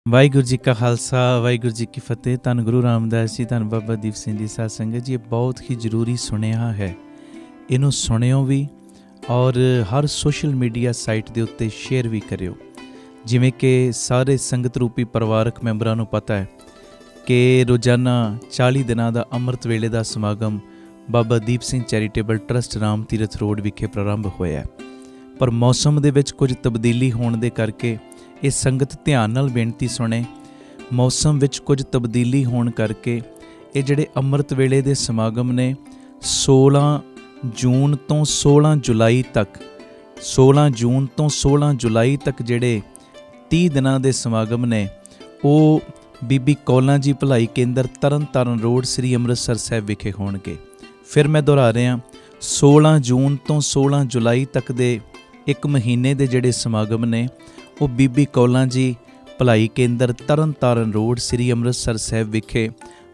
ਵਾਹਿਗੁਰੂ ਜੀ ਕਾ ਖਾਲਸਾ ਵਾਹਿਗੁਰੂ ਜੀ ਕੀ ਫਤਿਹ। ਧੰਨ ਗੁਰੂ ਰਾਮਦਾਸ ਜੀ, ਧੰਨ ਬਾਬਾ ਦੀਪ ਸਿੰਘ ਜੀ ਸਾਧ ਸੰਗਤ ਜੀ। ਇਹ ਬਹੁਤ ਹੀ ਜ਼ਰੂਰੀ ਸੁਣਿਆ ਹੈ, ਇਹਨੂੰ ਸੁਣਿਓ ਵੀ ਔਰ ਹਰ ਸੋਸ਼ਲ ਮੀਡੀਆ ਸਾਈਟ ਦੇ ਉੱਤੇ ਸ਼ੇਅਰ ਵੀ ਕਰਿਓ। ਜਿਵੇਂ ਕਿ ਸਾਰੇ ਸੰਗਤ ਰੂਪੀ ਪਰਿਵਾਰਕ ਮੈਂਬਰਾਂ ਨੂੰ ਪਤਾ ਹੈ ਕਿ ਰੋਜ਼ਾਨਾ 40 ਦਿਨਾਂ ਦਾ ਅੰਮ੍ਰਿਤ ਵੇਲੇ ਦਾ ਸਮਾਗਮ Baba Deep Singh charitable trust Ram Tirath road ਵਿਖੇ ਪ੍ਰਾਰੰਭ ਹੋਇਆ, ਪਰ ਮੌਸਮ ਦੇ ਵਿੱਚ ਕੁਝ ਤਬਦੀਲੀ ਹੋਣ ਦੇ ਕਰਕੇ ਇਹ ਸੰਗਤ ਧਿਆਨ ਨਾਲ ਬੇਨਤੀ ਸੁਣੇ। ਮੌਸਮ ਵਿੱਚ ਕੁਝ ਤਬਦੀਲੀ ਹੋਣ ਕਰਕੇ ਇਹ ਜਿਹੜੇ ਅੰਮ੍ਰਿਤ ਵੇਲੇ ਦੇ ਸਮਾਗਮ ਨੇ 16 ਜੂਨ ਤੋਂ 16 ਜੁਲਾਈ ਤੱਕ 16 ਜੂਨ ਤੋਂ 16 ਜੁਲਾਈ ਤੱਕ ਜਿਹੜੇ 30 ਦਿਨਾਂ ਦੇ ਸਮਾਗਮ ਨੇ ਉਹ ਬੀਬੀ ਕੌਲਾਂ ਜੀ ਭਲਾਈ ਕੇਂਦਰ ਤਰਨਤਾਰਨ ਰੋਡ ਸ੍ਰੀ ਅੰਮ੍ਰਿਤਸਰ ਸਾਹਿਬ ਵਿਖੇ ਹੋਣਗੇ। ਫਿਰ ਮੈਂ ਦੁਹਰਾ ਰਿਹਾ, 16 ਜੂਨ ਤੋਂ 16 ਜੁਲਾਈ ਤੱਕ ਦੇ ਇੱਕ ਮਹੀਨੇ ਦੇ ਜਿਹੜੇ ਸਮਾਗਮ ਨੇ ਉਹ ਬੀਬੀ ਕੌਲਾਂ ਜੀ ਭਲਾਈ ਕੇਂਦਰ ਤਰਨਤਾਰਨ ਰੋਡ ਸ੍ਰੀ ਅੰਮ੍ਰਿਤਸਰ ਸਾਹਿਬ ਵਿਖੇ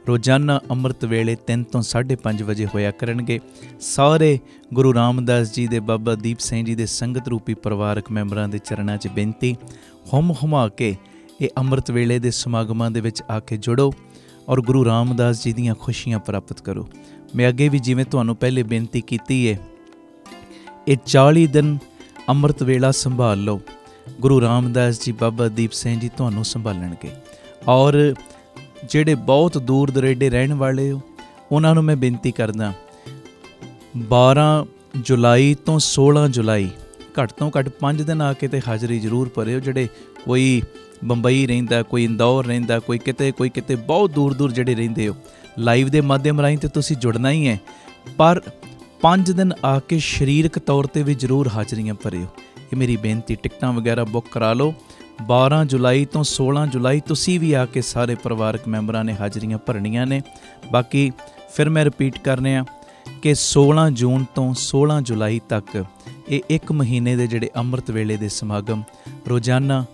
ਰੋਜ਼ਾਨਾ ਅੰਮ੍ਰਿਤ ਵੇਲੇ 3 ਤੋਂ 5:30 ਵਜੇ ਹੋਇਆ ਕਰਨਗੇ। ਸਾਰੇ ਗੁਰੂ ਰਾਮਦਾਸ ਜੀ ਦੇ ਬਾਬਾ ਦੀਪ ਸਿੰਘ ਜੀ ਦੇ ਸੰਗਤ ਰੂਪੀ ਪਰਿਵਾਰਕ ਮੈਂਬਰਾਂ ਦੇ ਚਰਨਾਂ 'ਚ ਬੇਨਤੀ, ਹੁਮਾ ਕੇ ਇਹ ਅੰਮ੍ਰਿਤ ਵੇਲੇ ਦੇ ਸਮਾਗਮਾਂ ਦੇ ਵਿੱਚ ਆ ਕੇ ਜੁੜੋ ਔਰ ਗੁਰੂ ਰਾਮਦਾਸ ਜੀ ਦੀਆਂ ਖੁਸ਼ੀਆਂ ਪ੍ਰਾਪਤ ਕਰੋ। ਮੈਂ ਅੱਗੇ ਵੀ ਜਿਵੇਂ ਤੁਹਾਨੂੰ ਪਹਿਲੇ ਬੇਨਤੀ ਕੀਤੀ ਹੈ, ਇਹ 40 ਦਿਨ ਅੰਮ੍ਰਿਤ ਵੇਲਾ ਸੰਭਾਲ ਲਓ। ਗੁਰੂ ਰਾਮਦਾਸ ਜੀ ਬਾਬਾ ਦੀਪ ਸਿੰਘ ਜੀ ਤੁਹਾਨੂੰ ਸੰਭਾਲਣਗੇ। ਔਰ ਜਿਹੜੇ ਬਹੁਤ ਦੂਰ ਦੁਰੇਡੇ ਰਹਿਣ ਵਾਲੇ ਹੋ ਉਹਨਾਂ ਨੂੰ ਮੈਂ ਬੇਨਤੀ ਕਰਦਾ, 12 ਜੁਲਾਈ ਤੋਂ 16 ਜੁਲਾਈ ਘੱਟ ਤੋਂ ਘੱਟ 5 ਦਿਨ ਆ ਕੇ ਤੇ ਹਾਜ਼ਰੀ ਜ਼ਰੂਰ ਭਰਿਓ। ਜਿਹੜੇ ਕੋਈ ਬੰਬਈ ਰਹਿੰਦਾ, ਕੋਈ ਇੰਦੌਰ ਰਹਿੰਦਾ, ਕੋਈ ਕਿਤੇ ਬਹੁਤ ਦੂਰ ਜਿਹੜੇ ਰਹਿੰਦੇ ਹੋ, ਲਾਈਵ ਦੇ ਮਾਧਿਅਮ ਰਾਹੀਂ ਤੇ ਤੁਸੀਂ ਜੁੜਨਾ ਹੀ ਹੈ, ਪਰ 5 ਦਿਨ ਆ ਕੇ ਸਰੀਰਕ ਤੌਰ 'ਤੇ ਵੀ ਜ਼ਰੂਰ ਹਾਜ਼ਰੀਆਂ ਭਰਿਓ। ਇਹ ਮੇਰੀ ਬੇਨਤੀ। ਟਿਕਟਾਂ ਵਗੈਰਾ ਬੁੱਕ ਕਰਾ ਲਓ। 12 ਜੁਲਾਈ ਤੋਂ 16 ਜੁਲਾਈ ਤੁਸੀਂ ਵੀ ਆ ਕੇ ਸਾਰੇ ਪਰਿਵਾਰਕ ਮੈਂਬਰਾਂ ਨੇ ਹਾਜ਼ਰੀਆਂ ਭਰਨੀਆਂ ਨੇ। ਬਾਕੀ ਫਿਰ ਮੈਂ ਰਿਪੀਟ ਕਰ ਰਿਹਾ ਕਿ 16 ਜੂਨ ਤੋਂ 16 ਜੁਲਾਈ ਤੱਕ ਇਹ ਇੱਕ ਮਹੀਨੇ ਦੇ ਜਿਹੜੇ ਅੰਮ੍ਰਿਤ ਵੇਲੇ ਦੇ ਸਮਾਗਮ ਰੋਜ਼ਾਨਾ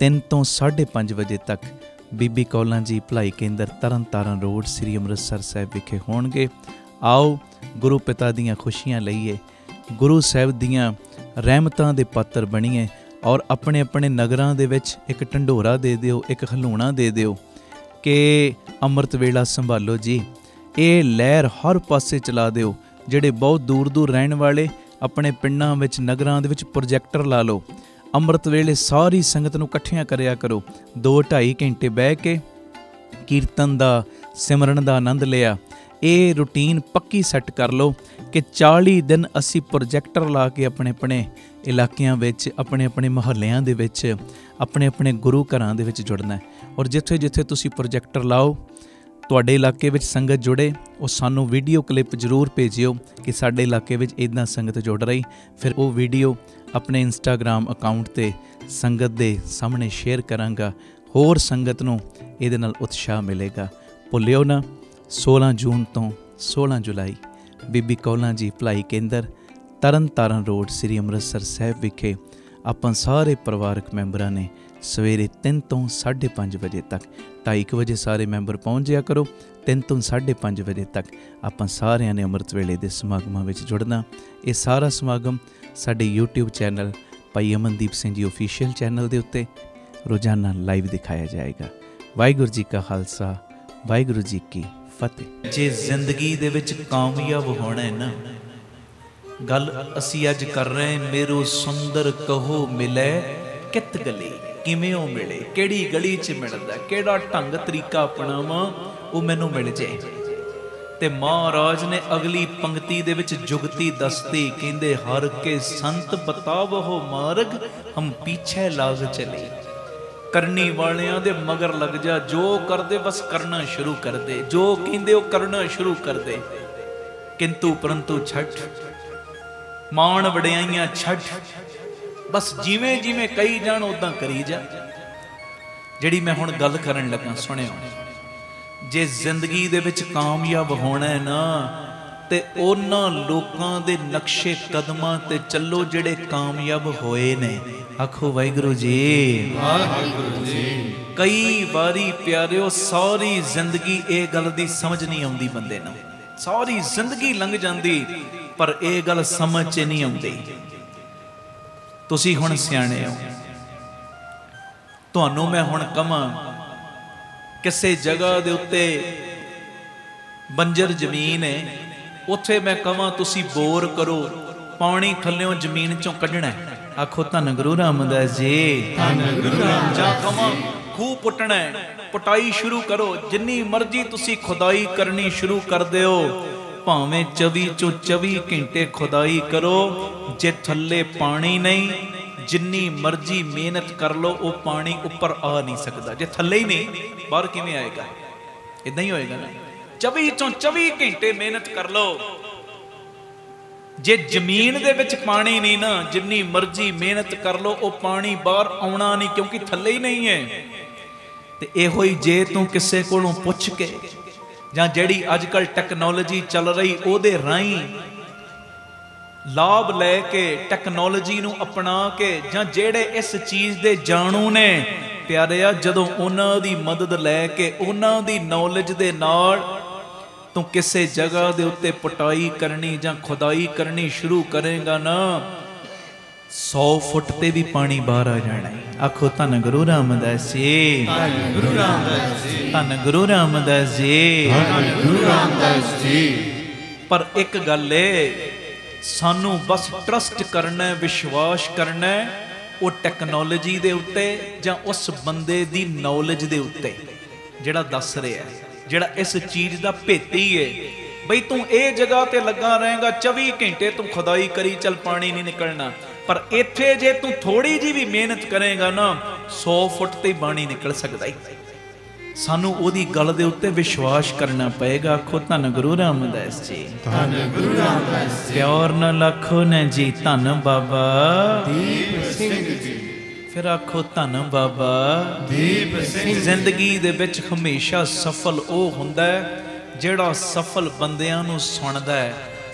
3 ਤੋਂ 5:30 ਵਜੇ ਤੱਕ ਬੀਬੀ ਕੌਲਾਂ ਜੀ ਭਲਾਈ ਕੇਂਦਰ ਤਰਨਤਾਰਨ ਰੋਡ ਸ੍ਰੀ ਅੰਮ੍ਰਿਤਸਰ ਸਾਹਿਬ ਵਿਖੇ ਹੋਣਗੇ। ਆਓ ਗੁਰੂ ਪਿਤਾ ਦੀਆਂ ਖੁਸ਼ੀਆਂ ਲਈਏ, ਗੁਰੂ ਸਾਹਿਬ ਦੀਆਂ ਰਹਿਮਤਾਂ ਦੇ ਪਾਤਰ ਬਣੀਏ ਔਰ ਆਪਣੇ ਆਪਣੇ ਨਗਰਾਂ ਦੇ ਵਿੱਚ ਇੱਕ ਢੰਡੋਰਾ ਦੇ ਦਿਓ, ਇੱਕ ਹਲੂਣਾ ਦੇ ਦਿਓ ਕਿ ਅੰਮ੍ਰਿਤ ਵੇਲਾ ਸੰਭਾਲੋ ਜੀ। ਇਹ ਲਹਿਰ ਹਰ ਪਾਸੇ ਚਲਾ ਦਿਓ। ਜਿਹੜੇ ਬਹੁਤ ਦੂਰ ਰਹਿਣ ਵਾਲੇ ਆਪਣੇ ਪਿੰਡਾਂ ਵਿੱਚ ਨਗਰਾਂ ਦੇ ਵਿੱਚ ਪ੍ਰੋਜੈਕਟਰ ਲਾ ਲਓ। ਅੰਮ੍ਰਿਤ ਵੇਲੇ ਸਾਰੀ ਸੰਗਤ ਨੂੰ ਇਕੱਠਿਆਂ ਕਰਿਆ ਕਰੋ। 2-2.5 ਘੰਟੇ ਬਹਿ ਕੇ ਕੀਰਤਨ ਦਾ, ਸਿਮਰਨ ਦਾ ਆਨੰਦ ਲਿਆ। ਇਹ ਰੂਟੀਨ ਪੱਕੀ ਸੈੱਟ ਕਰ ਲਓ ਕਿ 40 ਦਿਨ ਅਸੀਂ ਪ੍ਰੋਜੈਕਟਰ ਲਾ ਕੇ ਆਪਣੇ ਆਪਣੇ ਇਲਾਕਿਆਂ ਵਿੱਚ, ਆਪਣੇ ਆਪਣੇ ਮੁਹੱਲਿਆਂ ਦੇ ਵਿੱਚ, ਆਪਣੇ ਆਪਣੇ ਗੁਰੂ ਘਰਾਂ ਦੇ ਵਿੱਚ ਜੁੜਨਾ ਹੈ। ਔਰ ਜਿੱਥੇ ਜਿੱਥੇ ਤੁਸੀਂ ਪ੍ਰੋਜੈਕਟਰ ਲਾਓ, ਤੁਹਾਡੇ ਇਲਾਕੇ ਵਿੱਚ ਸੰਗਤ ਜੁੜੇ, ਉਹ ਸਾਨੂੰ ਵੀਡੀਓ ਕਲਿੱਪ ਜ਼ਰੂਰ ਭੇਜਿਓ ਕਿ ਸਾਡੇ ਇਲਾਕੇ ਵਿੱਚ ਇੱਦਾਂ ਸੰਗਤ ਜੁੜ ਰਹੀ। ਫਿਰ ਉਹ ਵੀਡੀਓ ਆਪਣੇ ਇੰਸਟਾਗ੍ਰਾਮ ਅਕਾਊਂਟ 'ਤੇ ਸੰਗਤ ਦੇ ਸਾਹਮਣੇ ਸ਼ੇਅਰ ਕਰਾਂਗਾ। ਹੋਰ ਸੰਗਤ ਨੂੰ ਇਹਦੇ ਨਾਲ ਉਤਸ਼ਾਹ ਮਿਲੇਗਾ। ਭੁੱਲਿਓ ਨਾ, 16 ਜੂਨ ਤੋਂ 16 ਜੁਲਾਈ ਬੀਬੀ ਕੌਲਾਂ ਜੀ ਭਲਾਈ ਕੇਂਦਰ ਤਰਨਤਾਰਨ ਰੋਡ ਸ੍ਰੀ ਅੰਮ੍ਰਿਤਸਰ ਸਾਹਿਬ ਵਿਖੇ ਆਪਾਂ ਸਾਰੇ ਪਰਿਵਾਰਕ ਮੈਂਬਰਾਂ ਨੇ ਸਵੇਰੇ 3 ਤੋਂ 5:30 ਵਜੇ ਤੱਕ, 2:30 ਵਜੇ ਸਾਰੇ ਮੈਂਬਰ ਪਹੁੰਚ ਜਿਆ ਕਰੋ। 3 ਤੋਂ 5:30 ਵਜੇ ਤੱਕ ਆਪਾਂ ਸਾਰਿਆਂ ਨੇ ਅੰਮ੍ਰਿਤ ਵੇਲੇ ਦੇ ਸਮਾਗਮਾਂ ਵਿੱਚ ਜੁੜਨਾ। ਇਹ ਸਾਰਾ ਸਮਾਗਮ ਸਾਡੇ YouTube ਚੈਨਲ ਭਾਈ ਅਮਨਦੀਪ ਸਿੰਘ ਜੀ ਓਫੀਸ਼ੀਅਲ ਚੈਨਲ ਦੇ ਉੱਤੇ ਰੋਜ਼ਾਨਾ ਲਾਈਵ ਦਿਖਾਇਆ ਜਾਏਗਾ। ਵਾਹਿਗੁਰੂ ਜੀ ਕਾ ਖਾਲਸਾ, ਵਾਹਿਗੁਰੂ ਜੀ ਕੀ ਫਤਿਹ। ਜੇ ਜ਼ਿੰਦਗੀ ਦੇ ਵਿੱਚ ਕਾਮਯਾਬ ਹੋਣਾ ਹੈ ਨਾ, ਗੱਲ ਅਸੀਂ ਅੱਜ ਕਰ ਰਹੇ, ਮੇਰੋ ਸੁੰਦਰ ਕਹੋ ਮਿਲੇ ਕਿਤ ਗਲੀ। ਕਿਵੇਂ ਉਹ ਮਿਲੇ, ਕਿਹੜੀ ਗਲੀ 'ਚ ਮਿਲਦਾ, ਕਿਹੜਾ ਢੰਗ ਤਰੀਕਾ ਅਪਣਾਵਾਂ ਉਹ ਮੈਨੂੰ ਮਿਲ ਜੇ। ਤੇ ਮਹਾਰਾਜ ਨੇ ਅਗਲੀ ਪੰਕਤੀ ਦੇ ਵਿੱਚ ਜੁਗਤੀ ਦੱਸਦੀ, ਕਹਿੰਦੇ ਹਰ ਕੇ ਸੰਤ ਬਤਾਵਹੁ ਮਾਰਗ ਹਮ ਪੀਛੇ ਲਾਗ ਚਲੇ। ਕਰਨੀ ਵਾਲਿਆਂ ਦੇ ਮਗਰ ਲੱਗ ਜਾ, ਜੋ ਕਰਦੇ ਬਸ ਕਰਨਾ ਸ਼ੁਰੂ ਕਰ ਦੇ, ਜੋ ਕਹਿੰਦੇ ਉਹ ਕਰਨਾ ਸ਼ੁਰੂ ਕਰ ਦੇ। ਕਿੰਤੂ ਪਰੰਤੂ ਛੱਡ, ਮਾਣ ਵਡਿਆਈਆਂ ਛੱਡ, ਬਸ ਜਿਵੇਂ ਜਿਵੇਂ ਕਹੀ ਜਾਣ ਉਦਾਂ ਕਰੀ ਜਾ। ਜਿਹੜੀ ਮੈਂ ਹੁਣ ਗੱਲ ਕਰਨ ਲੱਗਾ ਸੁਣਿਓ, ਜੇ ਜ਼ਿੰਦਗੀ ਦੇ ਵਿੱਚ ਕਾਮਯਾਬ ਹੋਣਾ ਹੈ ਨਾ ਤੇ ਉਹਨਾਂ ਲੋਕਾਂ ਦੇ ਨਕਸ਼ੇ ਕਦਮਾਂ ਤੇ ਚੱਲੋ ਜਿਹੜੇ ਕਾਮਯਾਬ ਹੋਏ ਨੇ। ਆਖੋ ਵਾਹਿਗੁਰੂ ਜੀ, ਵਾਹਿਗੁਰੂ ਜੀ। ਕਈ ਵਾਰੀ ਪਿਆਰਿਓ ਸਾਰੀ ਜ਼ਿੰਦਗੀ ਇਹ ਗੱਲ ਦੀ ਸਮਝ ਨਹੀਂ ਆਉਂਦੀ ਬੰਦੇ ਨੂੰ, ਸਾਰੀ ਜ਼ਿੰਦਗੀ ਲੰਘ ਜਾਂਦੀ ਪਰ ਇਹ ਗੱਲ ਸਮਝ 'ਚ ਨਹੀਂ ਆਉਂਦੀ। ਤੁਸੀਂ ਹੁਣ ਸਿਆਣੇ ਹੋ, ਤੁਹਾਨੂੰ मैं हुण कहां किसी जगह दे उत्ते बंजर जमीन है, उत्थे मैं कहां तुसी बोर करो, पानी थल्लों जमीन चों कढ़ना है। आखो धन गुरु रामदास जी। जां कहां खूह पुटना है, पुटाई शुरू करो, जिन्नी मर्जी तुसी खुदाई करनी शुरू कर दिओ, भावें 24 चों 24 घंटे खुदाई करो, जे थल्ले पानी नहीं, जिन्नी मर्जी मेहनत कर लो, वो पानी ऊपर आ नहीं सकता। जे थल्ले ही नहीं, बाहर किवें आएगा? इदां ही होएगा ना। 24 चों 24 घंटे मेहनत कर लो, जे जमीन दे विच पानी नहीं ना, जिन्नी मर्जी मेहनत कर लो, वो पानी बाहर आउणा नहीं, क्योंकि थल्ले ही नहीं है। ते इहो ही जे तू किसे कोलों पुछ के जां जिहड़ी अजकल टैक्नोलॉजी चल रही उहदे राहीं लाभ लैके टैक्नोलॉजी नूं अपना के, जां जिहड़े इस चीज़ दे जाणू ने प्यारिया, जदों उन्हां दी मदद लैके उन्हां दी नॉलेज दे नाल तू किसी जगह दे उत्ते पुटाई करनी जां खुदाई करनी शुरू करेगा ना, 100 फुट ते भी पानी बाहर आ जाना है। आखो धन गुरु रामदास जी। धन गुरु रामदास जी। धन गुरु रामदास जी। धन गुरु रामदास जी। पर एक गल है, सानू बस ट्रस्ट करना, विश्वास करना वो टैक्नोलॉजी दे उत्ते जां उस बंदे दी नॉलेज दे उत्ते जिहड़ा दस रहा है, जिहड़ा इस चीज़ दा भेती है। बई तू ये जगह ते लगा रहेगा 24 घंटे तू खुदाई करी चल पानी नहीं निकलना, पर इत्थे जे तू थोड़ी जी भी मेहनत करेगा ना 100 फुट ते पानी निकल सकता है। सानू ओदी गल दे उत्ते विश्वास करना पएगा। आखो धन गुरु रामदास जी। धन गुरु रामदास जी। प्यार न लाखो न जी धन बाबा दीप सिंह जी। फिर आखो धन बाबा दीप सिंह। जिंदगी दे विच हमेशा सफल वो हुंदा है जिहड़ा सफल बंदियां नूं सुणदा है,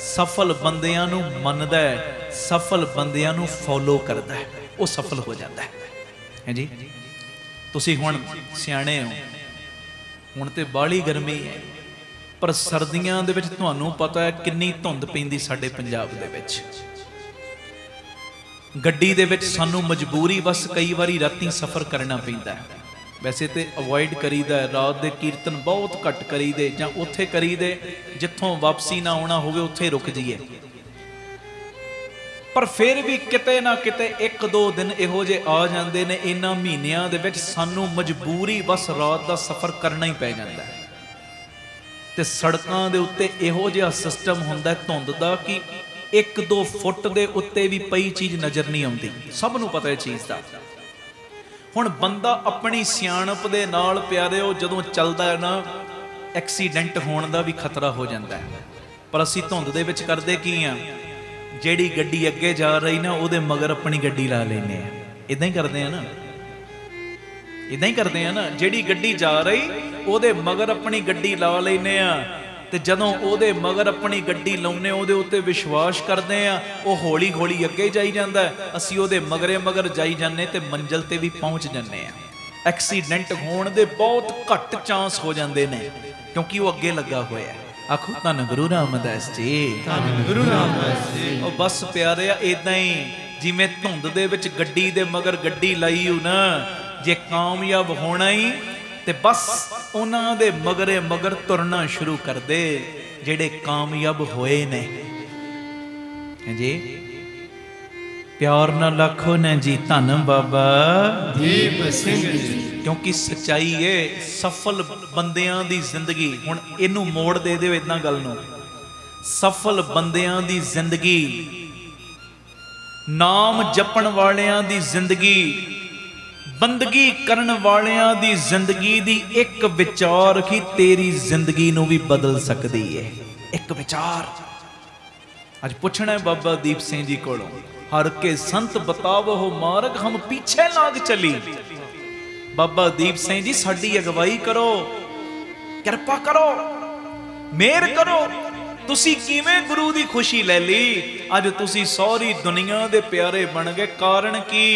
सफल बंदियां नूं मनदा है, सफल बंदियां नूं फॉलो करदा है, वो सफल हो जाता है जी। तुसी हुण सियाणे हो, हुण ते बाहली गर्मी है, पर सर्दियां दे विच तुहानूं पता है किन्नी धुंध पैंदी साडे पंजाब दे विच। गड्डी दे विच सानूं मजबूरी बस कई वारी रातीं सफ़र करना पैंदा है। वैसे तो अवॉइड करीदा है, रात दे कीर्तन बहुत घट करीदे, जां उत्थे करीदे जिथों वापसी ना आउणा होवे उत्थे रुक जाइए। पर फिर भी किते ना किते 1-2 दिन इहो जे आ जांदे ने इन्हां महीनियां दे विच, सानूं मजबूरी बस रात दा सफ़र करना ही पै जांदा है। ते सड़कां दे उत्ते इहो जिहा सिस्टम हुंदा धुंध दा कि 1-2 फुट दे उत्ते भी पई चीज़ नज़र नहीं आउंदी, सब नूं पता है चीज़ दा। हुण बंदा अपनी सियाणप दे नाल प्यारिओ जदों चलदा है ना, एक्सीडेंट होण दा भी खतरा हो जाता है। पर असीं धुंध दे विच करदे की आ, जिहड़ी गड्डी अगे जा रही ना उहदे मगर अपनी गड्डी ला लैंदे आ। इदां ही करदे आ ना, इदां ही करदे आ ना। जिहड़ी गड्डी जा रही उहदे मगर अपनी गड्डी ला लैंदे आ, ते जदों उहदे मगर अपनी गड्डी लाउने उहदे उत्ते विश्वास करदे आ, वो हौली हौली अगे जाई जांदा है, असीं उहदे मगरे मगर जाई जाने ते मंजिल ते भी पहुंच जाने आ। एक्सीडेंट होण दे बहुत घट चांस हो जांदे ने क्योंकि वो अगे लगा होया है। आखो धन गुरु रामदास जी। धन गुरु रामदास जी। ओ बस प्यारे इदां ही जिवें धुंध दे विच गड्डी दे मगर गड्डी लाई हो ना, जे कामयाब होना ही ते बस उन्हां दे मगरे मगर तुरना शुरू कर दे जेड़े कामयाब होए ने जी। प्यार न लाखो ने जी धन बाबा दीप सिंह जी। क्योंकि सच्चाई है सफल बंदियां दी जिंदगी, हुण इनू मोड़ दे दिओ इदां गल नूं, सफल बंदियां दी जिंदगी, नाम जपण वालियां दी जिंदगी, बंदगी करन वालियां दी जिंदगी दी एक विचार ही तेरी जिंदगी नूं भी बदल सकदी है। एक विचार अज पुछना है बाबा दीप सिंह जी कोलों, हर के संत बतावो हो मार्ग हम पीछे लाग चली। बाबा दीप सिंह जी साडी अगवाई करो, किरपा करो, मेहर करो। तुसी किवें गुरु दी खुशी ले ली, अज तुसी सारी दुनिया दे प्यारे बन गए, कारण की?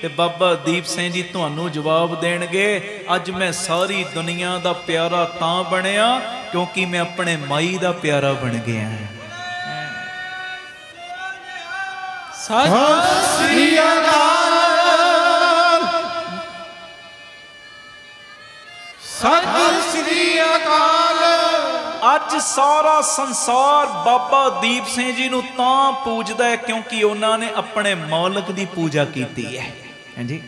ते बाबा दीप सिंह जी तुहानू जवाब देणगे, अज मैं सारी दुनिया दा प्यारा तां बनिया क्योंकि मैं अपने माई दा प्यारा बन गया। सत श्री अकाल। ਸਤਿ ਸ੍ਰੀ ਅਕਾਲ। ਅੱਜ ਸਾਰਾ ਸੰਸਾਰ ਬਾਬਾ ਦੀਪ ਸਿੰਘ ਜੀ ਨੂੰ ਤਾਂ ਪੂਜਦਾ ਹੈ ਕਿਉਂਕਿ ਉਹਨਾਂ ਨੇ ਆਪਣੇ ਮੌਲਕ ਦੀ ਪੂਜਾ ਕੀਤੀ ਹੈ। ਹਾਂਜੀ,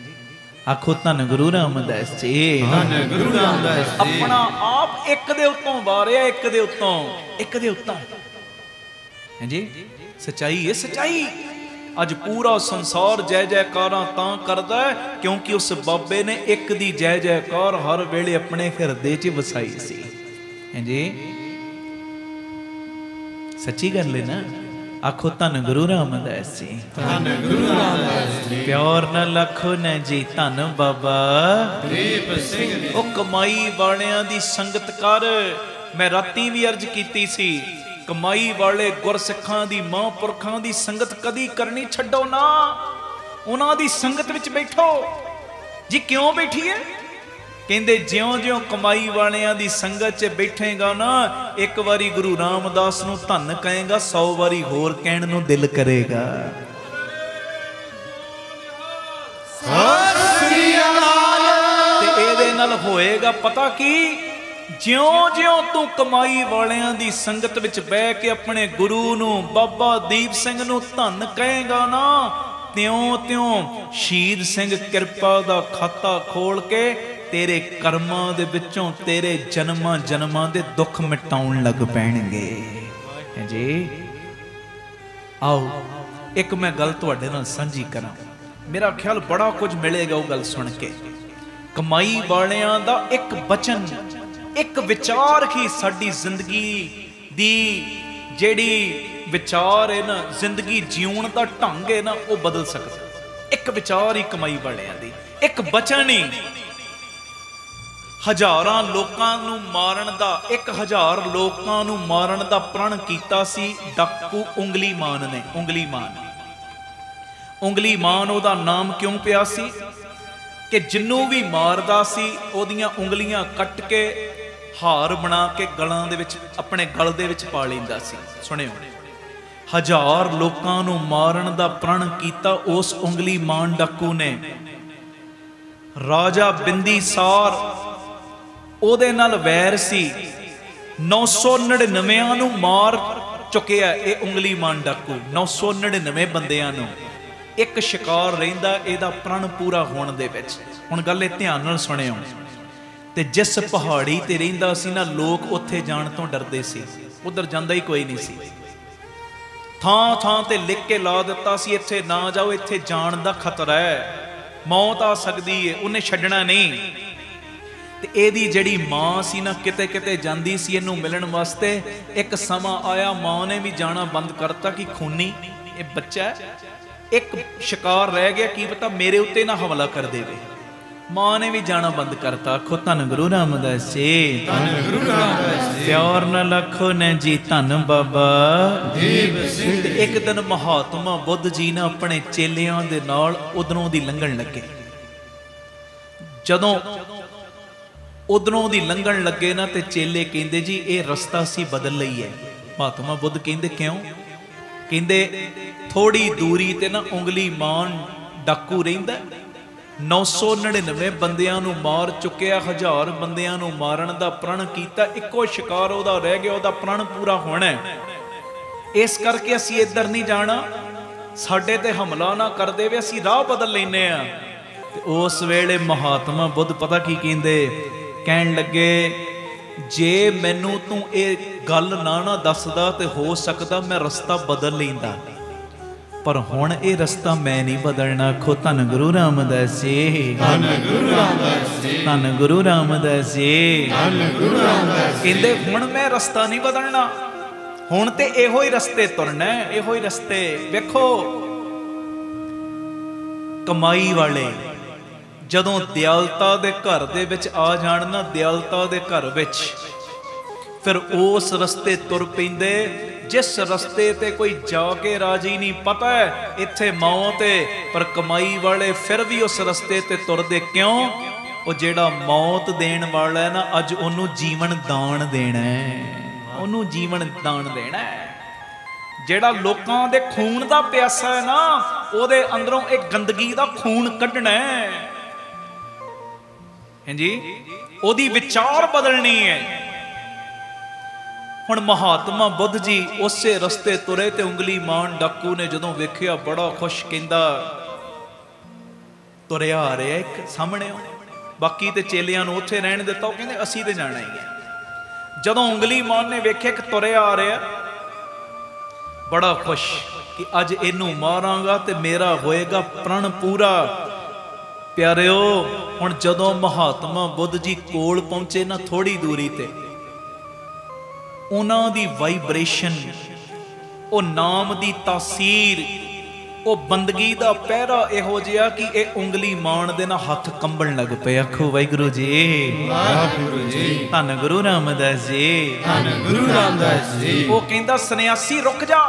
ਆਖੋ ਧੰਨ ਗੁਰੂ ਰਾਮਦਾਸ ਜੀ, ਧੰਨ ਗੁਰੂ ਰਾਮਦਾਸ ਜੀ। ਆਪਣਾ ਆਪ ਇੱਕ ਦੇ ਉੱਤੋਂ ਵਾਰਿਆ, ਇੱਕ ਦੇ ਉੱਤੋਂ, ਇੱਕ ਦੇ ਉੱਤੋਂ। ਹਾਂਜੀ, ਸੱਚਾਈ ਹੈ, ਸੱਚਾਈ। ਅੱਜ ਪੂਰਾ ਸੰਸਾਰ ਜੈ ਜੈਕਾਰਾਂ ਤਾਂ ਕਰਦਾ ਹੈ ਕਿਉਂਕਿ ਉਸ ਬਾਬੇ ਨੇ ਇੱਕ ਦੀ ਜੈ ਜੈਕਾਰ ਹਰ ਵੇਲੇ ਆਪਣੇ ਹਿਰਦੇ 'ਚ ਵਸਾਈ ਸੀ। ਹਾਂਜੀ, ਸੱਚੀ ਗੱਲ ਹੈ ਨਾ। ਆਖੋ ਧੰਨ ਗੁਰੂ ਰਾਮਦਾਸ ਜੀ, ਧੰਨ ਗੁਰੂ ਰਾਮਦਾਸ ਜੀ। ਪਿਆਰ ਨਾ ਲੱਖੋ ਨਾ ਜੀ, ਧੰਨ ਬਾਬਾ ਦੀਪ ਸਿੰਘ ਜੀ। ਉਹ ਕਮਾਈ ਵਾਲਿਆਂ ਦੀ ਸੰਗਤ ਕਰ। ਮੈਂ ਰਾਤੀ ਵੀ ਅਰਜ਼ ਕੀਤੀ ਸੀ, ਕਮਾਈ ਵਾਲੇ ਗੁਰਸਿੱਖਾਂ ਦੀ, ਮਹਾਂਪੁਰਖਾਂ ਦੀ ਸੰਗਤ ਕਦੀ ਕਰਨੀ ਛੱਡੋ ਨਾ। ਉਹਨਾਂ ਦੀ ਸੰਗਤ ਵਿੱਚ ਬੈਠੋ ਜੀ। ਕਿਉਂ ਬੈਠੀਏ? ਕਹਿੰਦੇ ਜਿਉਂ-ਜਿਉਂ ਕਮਾਈ ਵਾਲਿਆਂ ਦੀ ਸੰਗਤ 'ਚ ਬੈਠੇਗਾ ਨਾ, ਇੱਕ ਵਾਰੀ ਗੁਰੂ ਰਾਮਦਾਸ ਨੂੰ ਧੰਨ ਕਹੇਗਾ, 100 ਵਾਰੀ ਹੋਰ ਕਹਿਣ ਨੂੰ ਦਿਲ ਕਰੇਗਾ। ਸਤਿ ਸ੍ਰੀ ਅਕਾਲ। ਤੇ ਇਹਦੇ ਨਾਲ ਹੋਏਗਾ ਪਤਾ ਕੀ? ਜਿਉਂ-ਜਿਉਂ ਤੂੰ ਕਮਾਈ ਵਾਲਿਆਂ ਦੀ ਸੰਗਤ ਵਿੱਚ ਬਹਿ ਕੇ ਆਪਣੇ ਗੁਰੂ ਨੂੰ, ਬਾਬਾ ਦੀਪ ਸਿੰਘ ਨੂੰ ਧੰਨ ਕਹੇਗਾ ਨਾ, ਤਿਉਂ-ਤਿਉਂ ਸ਼ਹੀਦ ਸਿੰਘ ਕਿਰਪਾ ਦਾ ਖਾਤਾ ਖੋਲ ਕੇ ਤੇਰੇ ਕਰਮਾਂ ਦੇ ਵਿੱਚੋਂ ਤੇਰੇ ਜਨਮਾਂ ਜਨਮਾਂ ਦੇ ਦੁੱਖ ਮਿਟਾਉਣ ਲੱਗ ਪੈਣਗੇ। ਜੀ ਆਓ ਇੱਕ ਮੈਂ ਗੱਲ ਤੁਹਾਡੇ ਨਾਲ ਸਾਂਝੀ ਕਰਾਂ। ਮੇਰਾ ਖਿਆਲ ਬੜਾ ਕੁਝ ਮਿਲੇਗਾ ਉਹ ਗੱਲ ਸੁਣ ਕੇ। ਕਮਾਈ ਵਾਲਿਆਂ ਦਾ ਇੱਕ ਬਚਨ, ਇੱਕ ਵਿਚਾਰ ਹੀ ਸਾਡੀ ਜ਼ਿੰਦਗੀ ਦੀ ਜਿਹੜੀ ਵਿਚਾਰ ਹੈ ਨਾ, ਜ਼ਿੰਦਗੀ ਜਿਉਣ ਦਾ ਢੰਗ ਹੈ ਨਾ, ਉਹ ਬਦਲ ਸਕਦਾ। ਇੱਕ ਵਿਚਾਰ ਹੀ ਕਮਾਈ ਵਾਲਿਆਂ ਦੀ, ਇੱਕ ਬਚਨ ਹੀ ਹਜ਼ਾਰਾਂ ਲੋਕਾਂ ਨੂੰ ਮਾਰਨ ਦਾ, 1000 ਲੋਕਾਂ ਨੂੰ ਮਾਰਨ ਦਾ ਪ੍ਰਣ ਕੀਤਾ ਸੀ ਡਾਕੂ ਉਂਗਲੀ ਮਾਨ ਨੇ। ਉਂਗਲੀ ਮਾਨ, ਉਂਗਲੀ ਮਾਨ ਉਹਦਾ ਨਾਮ ਕਿਉਂ ਪਿਆ ਸੀ ਕਿ ਜਿਹਨੂੰ ਵੀ ਮਾਰਦਾ ਸੀ ਉਹਦੀਆਂ ਉਂਗਲੀਆਂ ਕੱਟ ਕੇ ਹਾਰ ਬਣਾ ਕੇ ਗਲਾਂ ਦੇ ਵਿੱਚ, ਆਪਣੇ ਗਲ ਦੇ ਵਿੱਚ ਪਾ ਲੈਂਦਾ ਸੀ। ਸੁਣਿਓ, 1000 ਲੋਕਾਂ ਨੂੰ ਮਾਰਨ ਦਾ ਪ੍ਰਣ ਕੀਤਾ ਉਸ ਉਂਗਲੀ ਮਾਨ ਡਾਕੂ ਨੇ। ਰਾਜਾ ਬਿੰਦੀਸਾਰ ਉਹਦੇ ਨਾਲ ਵੈਰ ਸੀ, 999 ਨੂੰ ਮਾਰ ਚੁੱਕਿਆ ਇਹ ਉਂਗਲੀ ਮਾਨ ਡਾਕੂ। 999 ਬੰਦਿਆਂ ਨੂੰ। ਇੱਕ ਸ਼ਿਕਾਰ ਰਹਿੰਦਾ ਇਹਦਾ ਪ੍ਰਣ ਪੂਰਾ ਹੋਣ ਦੇ ਵਿੱਚ। ਹੁਣ ਗੱਲ ਇਹ ਧਿਆਨ ਨਾਲ ਸੁਣਿਓ। ਤੇ ਜਿਸ ਪਹਾੜੀ ਤੇ ਰਹਿੰਦਾ ਸੀ ਨਾ, ਲੋਕ ਉੱਥੇ ਜਾਣ ਤੋਂ ਡਰਦੇ ਸੀ, ਉਧਰ ਜਾਂਦਾ ਹੀ ਕੋਈ ਨਹੀਂ ਸੀ। ਥਾਂ ਥਾਂ ਤੇ ਲਿਖ ਕੇ ਲਾ ਦਿੱਤਾ ਸੀ, ਇੱਥੇ ਨਾ ਜਾਓ, ਇੱਥੇ ਜਾਣ ਦਾ ਖਤਰਾ ਹੈ, ਮੌਤ ਆ ਸਕਦੀ ਹੈ, ਉਹਨੇ ਛੱਡਣਾ ਨਹੀਂ। ਤੇ ਇਹਦੀ ਜਿਹੜੀ ਮਾਂ ਸੀ ਨਾ, ਕਿਤੇ ਕਿਤੇ ਜਾਂਦੀ ਸੀ ਇਹਨੂੰ ਮਿਲਣ ਵਾਸਤੇ। ਇੱਕ ਸਮਾਂ ਆਇਆ ਮਾਂ ਨੇ ਵੀ ਜਾਣਾ ਬੰਦ ਕਰਤਾ ਕਿ ਖੂਨੀ ਇਹ ਬੱਚਾ, ਇੱਕ ਸ਼ਿਕਾਰ ਰਹਿ ਗਿਆ, ਕੀ ਪਤਾ ਮੇਰੇ ਉੱਤੇ ਨਾ ਹਮਲਾ ਕਰ ਦੇਵੇ। ਮਾਂ ਨੇ ਵੀ ਜਾਣਾ ਬੰਦ ਕਰਤਾ। ਆਖੋ ਧੰਨ ਗੁਰੂ ਰਾਮਦਾਸ ਜੀ, ਧੰਨ ਗੁਰੂ ਰਾਮਦਾਸ ਜੀ। ਪਿਆਰ ਨਾਲ ਆਖੋ ਨਾ ਜੀ, ਧੰਨ ਬਾਬਾ ਦੀਪ ਸਿੰਘ ਜੀ। ਇੱਕ ਦਿਨ ਮਹਾਤਮਾ ਬੁੱਧ ਜੀ ਨੇ ਆਪਣੇ ਚੇਲਿਆਂ ਦੇ ਨਾਲ ਉਧਰੋਂ ਦੀ ਲੰਘਣ ਲੱਗੇ। ਜਦੋਂ ਉਧਰੋਂ ਦੀ ਲੰਘਣ ਲੱਗੇ ਨਾ, ਤੇ ਚੇਲੇ ਕਹਿੰਦੇ ਜੀ ਇਹ ਰਸਤਾ ਸੀ ਬਦਲ ਲਈਏ। ਮਹਾਤਮਾ ਬੁੱਧ ਕਹਿੰਦੇ ਕਿਉਂ? ਕਹਿੰਦੇ ਥੋੜੀ ਦੂਰੀ ਤੇ ਨਾ ਉਂਗਲੀ ਮਾਨ ਡਾਕੂ ਰਹਿੰਦਾ, 999 ਬੰਦਿਆਂ ਨੂੰ ਮਾਰ ਚੁੱਕਿਆ, 1000 ਬੰਦਿਆਂ ਨੂੰ ਮਾਰਨ ਦਾ ਪ੍ਰਣ ਕੀਤਾ, ਇੱਕੋ ਸ਼ਿਕਾਰ ਉਹਦਾ ਰਹਿ ਗਿਆ, ਉਹਦਾ ਪ੍ਰਣ ਪੂਰਾ ਹੋਣਾ। ਇਸ ਕਰਕੇ ਅਸੀਂ ਇੱਧਰ ਨਹੀਂ ਜਾਣਾ, ਸਾਡੇ ਤੇ ਹਮਲਾ ਨਾ ਕਰ ਦੇਵੇ, ਅਸੀਂ ਰਾਹ ਬਦਲ ਲੈਨੇ ਆ। ਤੇ ਉਸ ਵੇਲੇ ਮਹਾਤਮਾ ਬੁੱਧ ਪਤਾ ਕੀ ਕਹਿੰਦੇ? ਕਹਿਣ ਲੱਗੇ, ਜੇ ਮੈਨੂੰ ਤੂੰ ਇਹ ਗੱਲ ਨਾ ਦੱਸਦਾ ਤੇ ਹੋ ਸਕਦਾ ਮੈਂ ਰਸਤਾ ਬਦਲ ਲੈਂਦਾ, ਪਰ ਹੁਣ ਇਹ ਰਸਤਾ ਮੈਂ ਨਹੀਂ ਬਦਲਣਾ। ਆਖੋ ਧੰਨ ਗੁਰੂ ਰਾਮਦਾਸ ਜੀ, ਧੰਨ ਗੁਰੂ ਰਾਮਦਾਸ ਜੀ। ਧੰਨ ਗੁਰੂ ਰਾਮਦਾਸ ਜੀ। ਧੰਨ ਗੁਰੂ ਰਾਮਦਾਸ ਜੀ। ਕਹਿੰਦੇ ਹੁਣ ਮੈਂ ਰਸਤਾ ਨਹੀਂ ਬਦਲਣਾ, ਹੁਣ ਤੇ ਇਹੋ ਹੀ ਰਸਤੇ ਤੁਰਨਾ, ਇਹੋ ਹੀ ਰਸਤੇ। ਵੇਖੋ ਕਮਾਈ ਵਾਲੇ ਜਦੋਂ ਦਿਆਲਤਾ ਦੇ ਘਰ ਦੇ ਵਿੱਚ ਆ ਜਾਣ ਨਾ, ਦਿਆਲਤਾ ਦੇ ਘਰ ਵਿੱਚ, ਫਿਰ ਉਸ ਰਸਤੇ ਤੁਰ ਪੈਂਦੇ ਜਿਸ ਰਸਤੇ ਤੇ ਕੋਈ ਜਾ ਕੇ ਰਾਜੀ ਨਹੀਂ। ਪਤਾ ਹੈ ਇੱਥੇ ਮੌਤ ਹੈ, ਪਰ ਕਮਾਈ ਵਾਲੇ ਫਿਰ ਵੀ ਉਸ ਰਸਤੇ ਤੇ ਤੁਰਦੇ। ਕਿਉਂ? ਉਹ ਜਿਹੜਾ ਮੌਤ ਦੇਣ ਵਾਲਾ ਹੈ ਨਾ, ਅੱਜ ਉਹਨੂੰ ਜੀਵਨ ਦਾਨ ਦੇਣਾ ਹੈ, ਉਹਨੂੰ ਜੀਵਨ ਦਾਨ ਦੇਣਾ ਹੈ। ਜਿਹੜਾ ਲੋਕਾਂ ਦੇ ਖੂਨ ਦਾ ਪਿਆਸਾ ਹੈ ਨਾ, ਉਹਦੇ ਅੰਦਰੋਂ ਇੱਕ ਗੰਦਗੀ ਦਾ ਖੂਨ ਕੱਢਣਾ ਹੈ। हैं जी, ओदी विचार बदलनी है। हुण महात्मा बुद्ध जी उसे रस्ते तुरे ते उंगली मान डाकू ने जदों वेखिया बड़ा खुश, कहंदा तुरिया आ रहा एक सामने, बाकी ते चेलियां नूं उत्थे रहण दिता, वो कहंदे असीं ते जाना ही है। जदों उंगली मान ने वेख्या कि तुरिया आ रहा, बड़ा खुश कि अज इनू मारांगा ते मेरा होएगा प्रण पूरा। प्यारिओ हुण जदों महात्मा बुद्ध जी कोल पहुंचे ना, थोड़ी दूरी ते उन्हां दी वाइब्रेशन, ओ नाम दी तासीर, ओ बंदगी दा पहरा इहो जिहा कि ये उंगली मान दे ना हथ कंबण लग पे। आखो वाहिगुरू जी, वाहिगुरू जी, धन गुरु रामदास जी, धन गुरु रामदास जी। वो कहंदा सन्यासी रुक जा,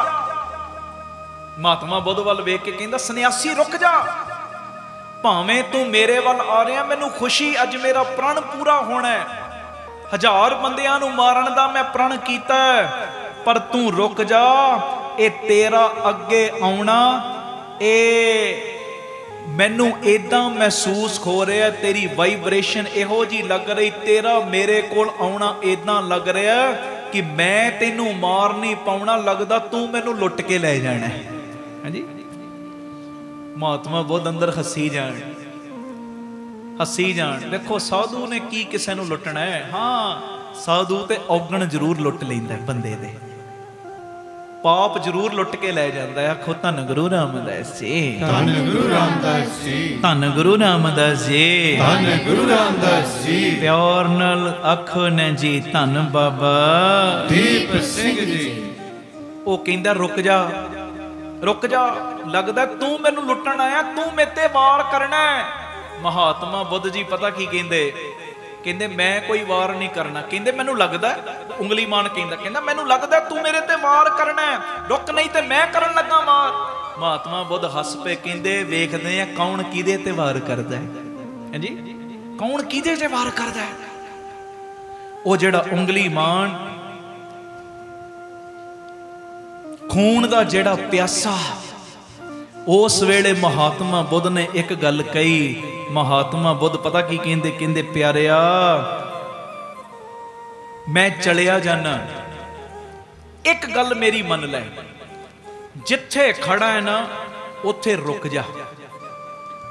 महात्मा बुद्ध वाल वेख के कहंदा सन्यासी रुक जा, भावें तू मेरे वाल आ रहा, मैनू खुशी अज मेरा प्रण पूरा होना है। 1000 बंदियां नू मारन दा मैं प्रण कीता, पर तू रुक जा, ए तेरा अगे आउणा ए मैनू इदां महसूस हो रहा, तेरी वाइब्रेशन इहो जी लग रही, तेरा मेरे कोल आउणा इदां लग रहा कि मैं तेनू मार नहीं पाउणा, लगदा तू मैनू लुट के ले जाना है। हाँ जी, महात्मा बुद्ध अंदर हसी जान, हसी जान। देखो साधु ने की किसी नू लुटना है? हाँ, साधु ते औगण जरूर लुट लैंदा है, बंदे दे पाप जरूर लुट के ले जाता है। आखो धन गुरु रामदास जी, धन गुरु रामदास जी, धन गुरु रामदास जी, धन गुरु रामदास जी। प्यार नाल आखो न जी धन बाबा दीप सिंह जी। वो कहंदा रुक जा, रुक जा, लगदा तू मैनू लुटन आया, तू मेरे ते वार करना है। महात्मा बुद्ध जी पता की कहंदे, कहंदे मैं कोई वार नहीं करना, कहंदे मैनू लगदा, उंगली मान कहंदा मैनू लगदा तू मेरे ते वार करना है, रुक नहीं ते मैं करन लगा वार। महात्मा बुद्ध हस पे कहंदे वेखदे आ कौन किदे ते वार करदा है। हां जी, कौन किदे ते वार करदा है? ओ जेड़ा उंगली मान खून दा जेड़ा प्यासा, उस वेले महात्मा बुद्ध ने एक गल कही। महात्मा बुद्ध पता की कहंदे, कहंदे प्यारिया मैं चलिया जाना, एक गल मेरी मन लै, जिथे खड़ा है ना उथे रुक जा,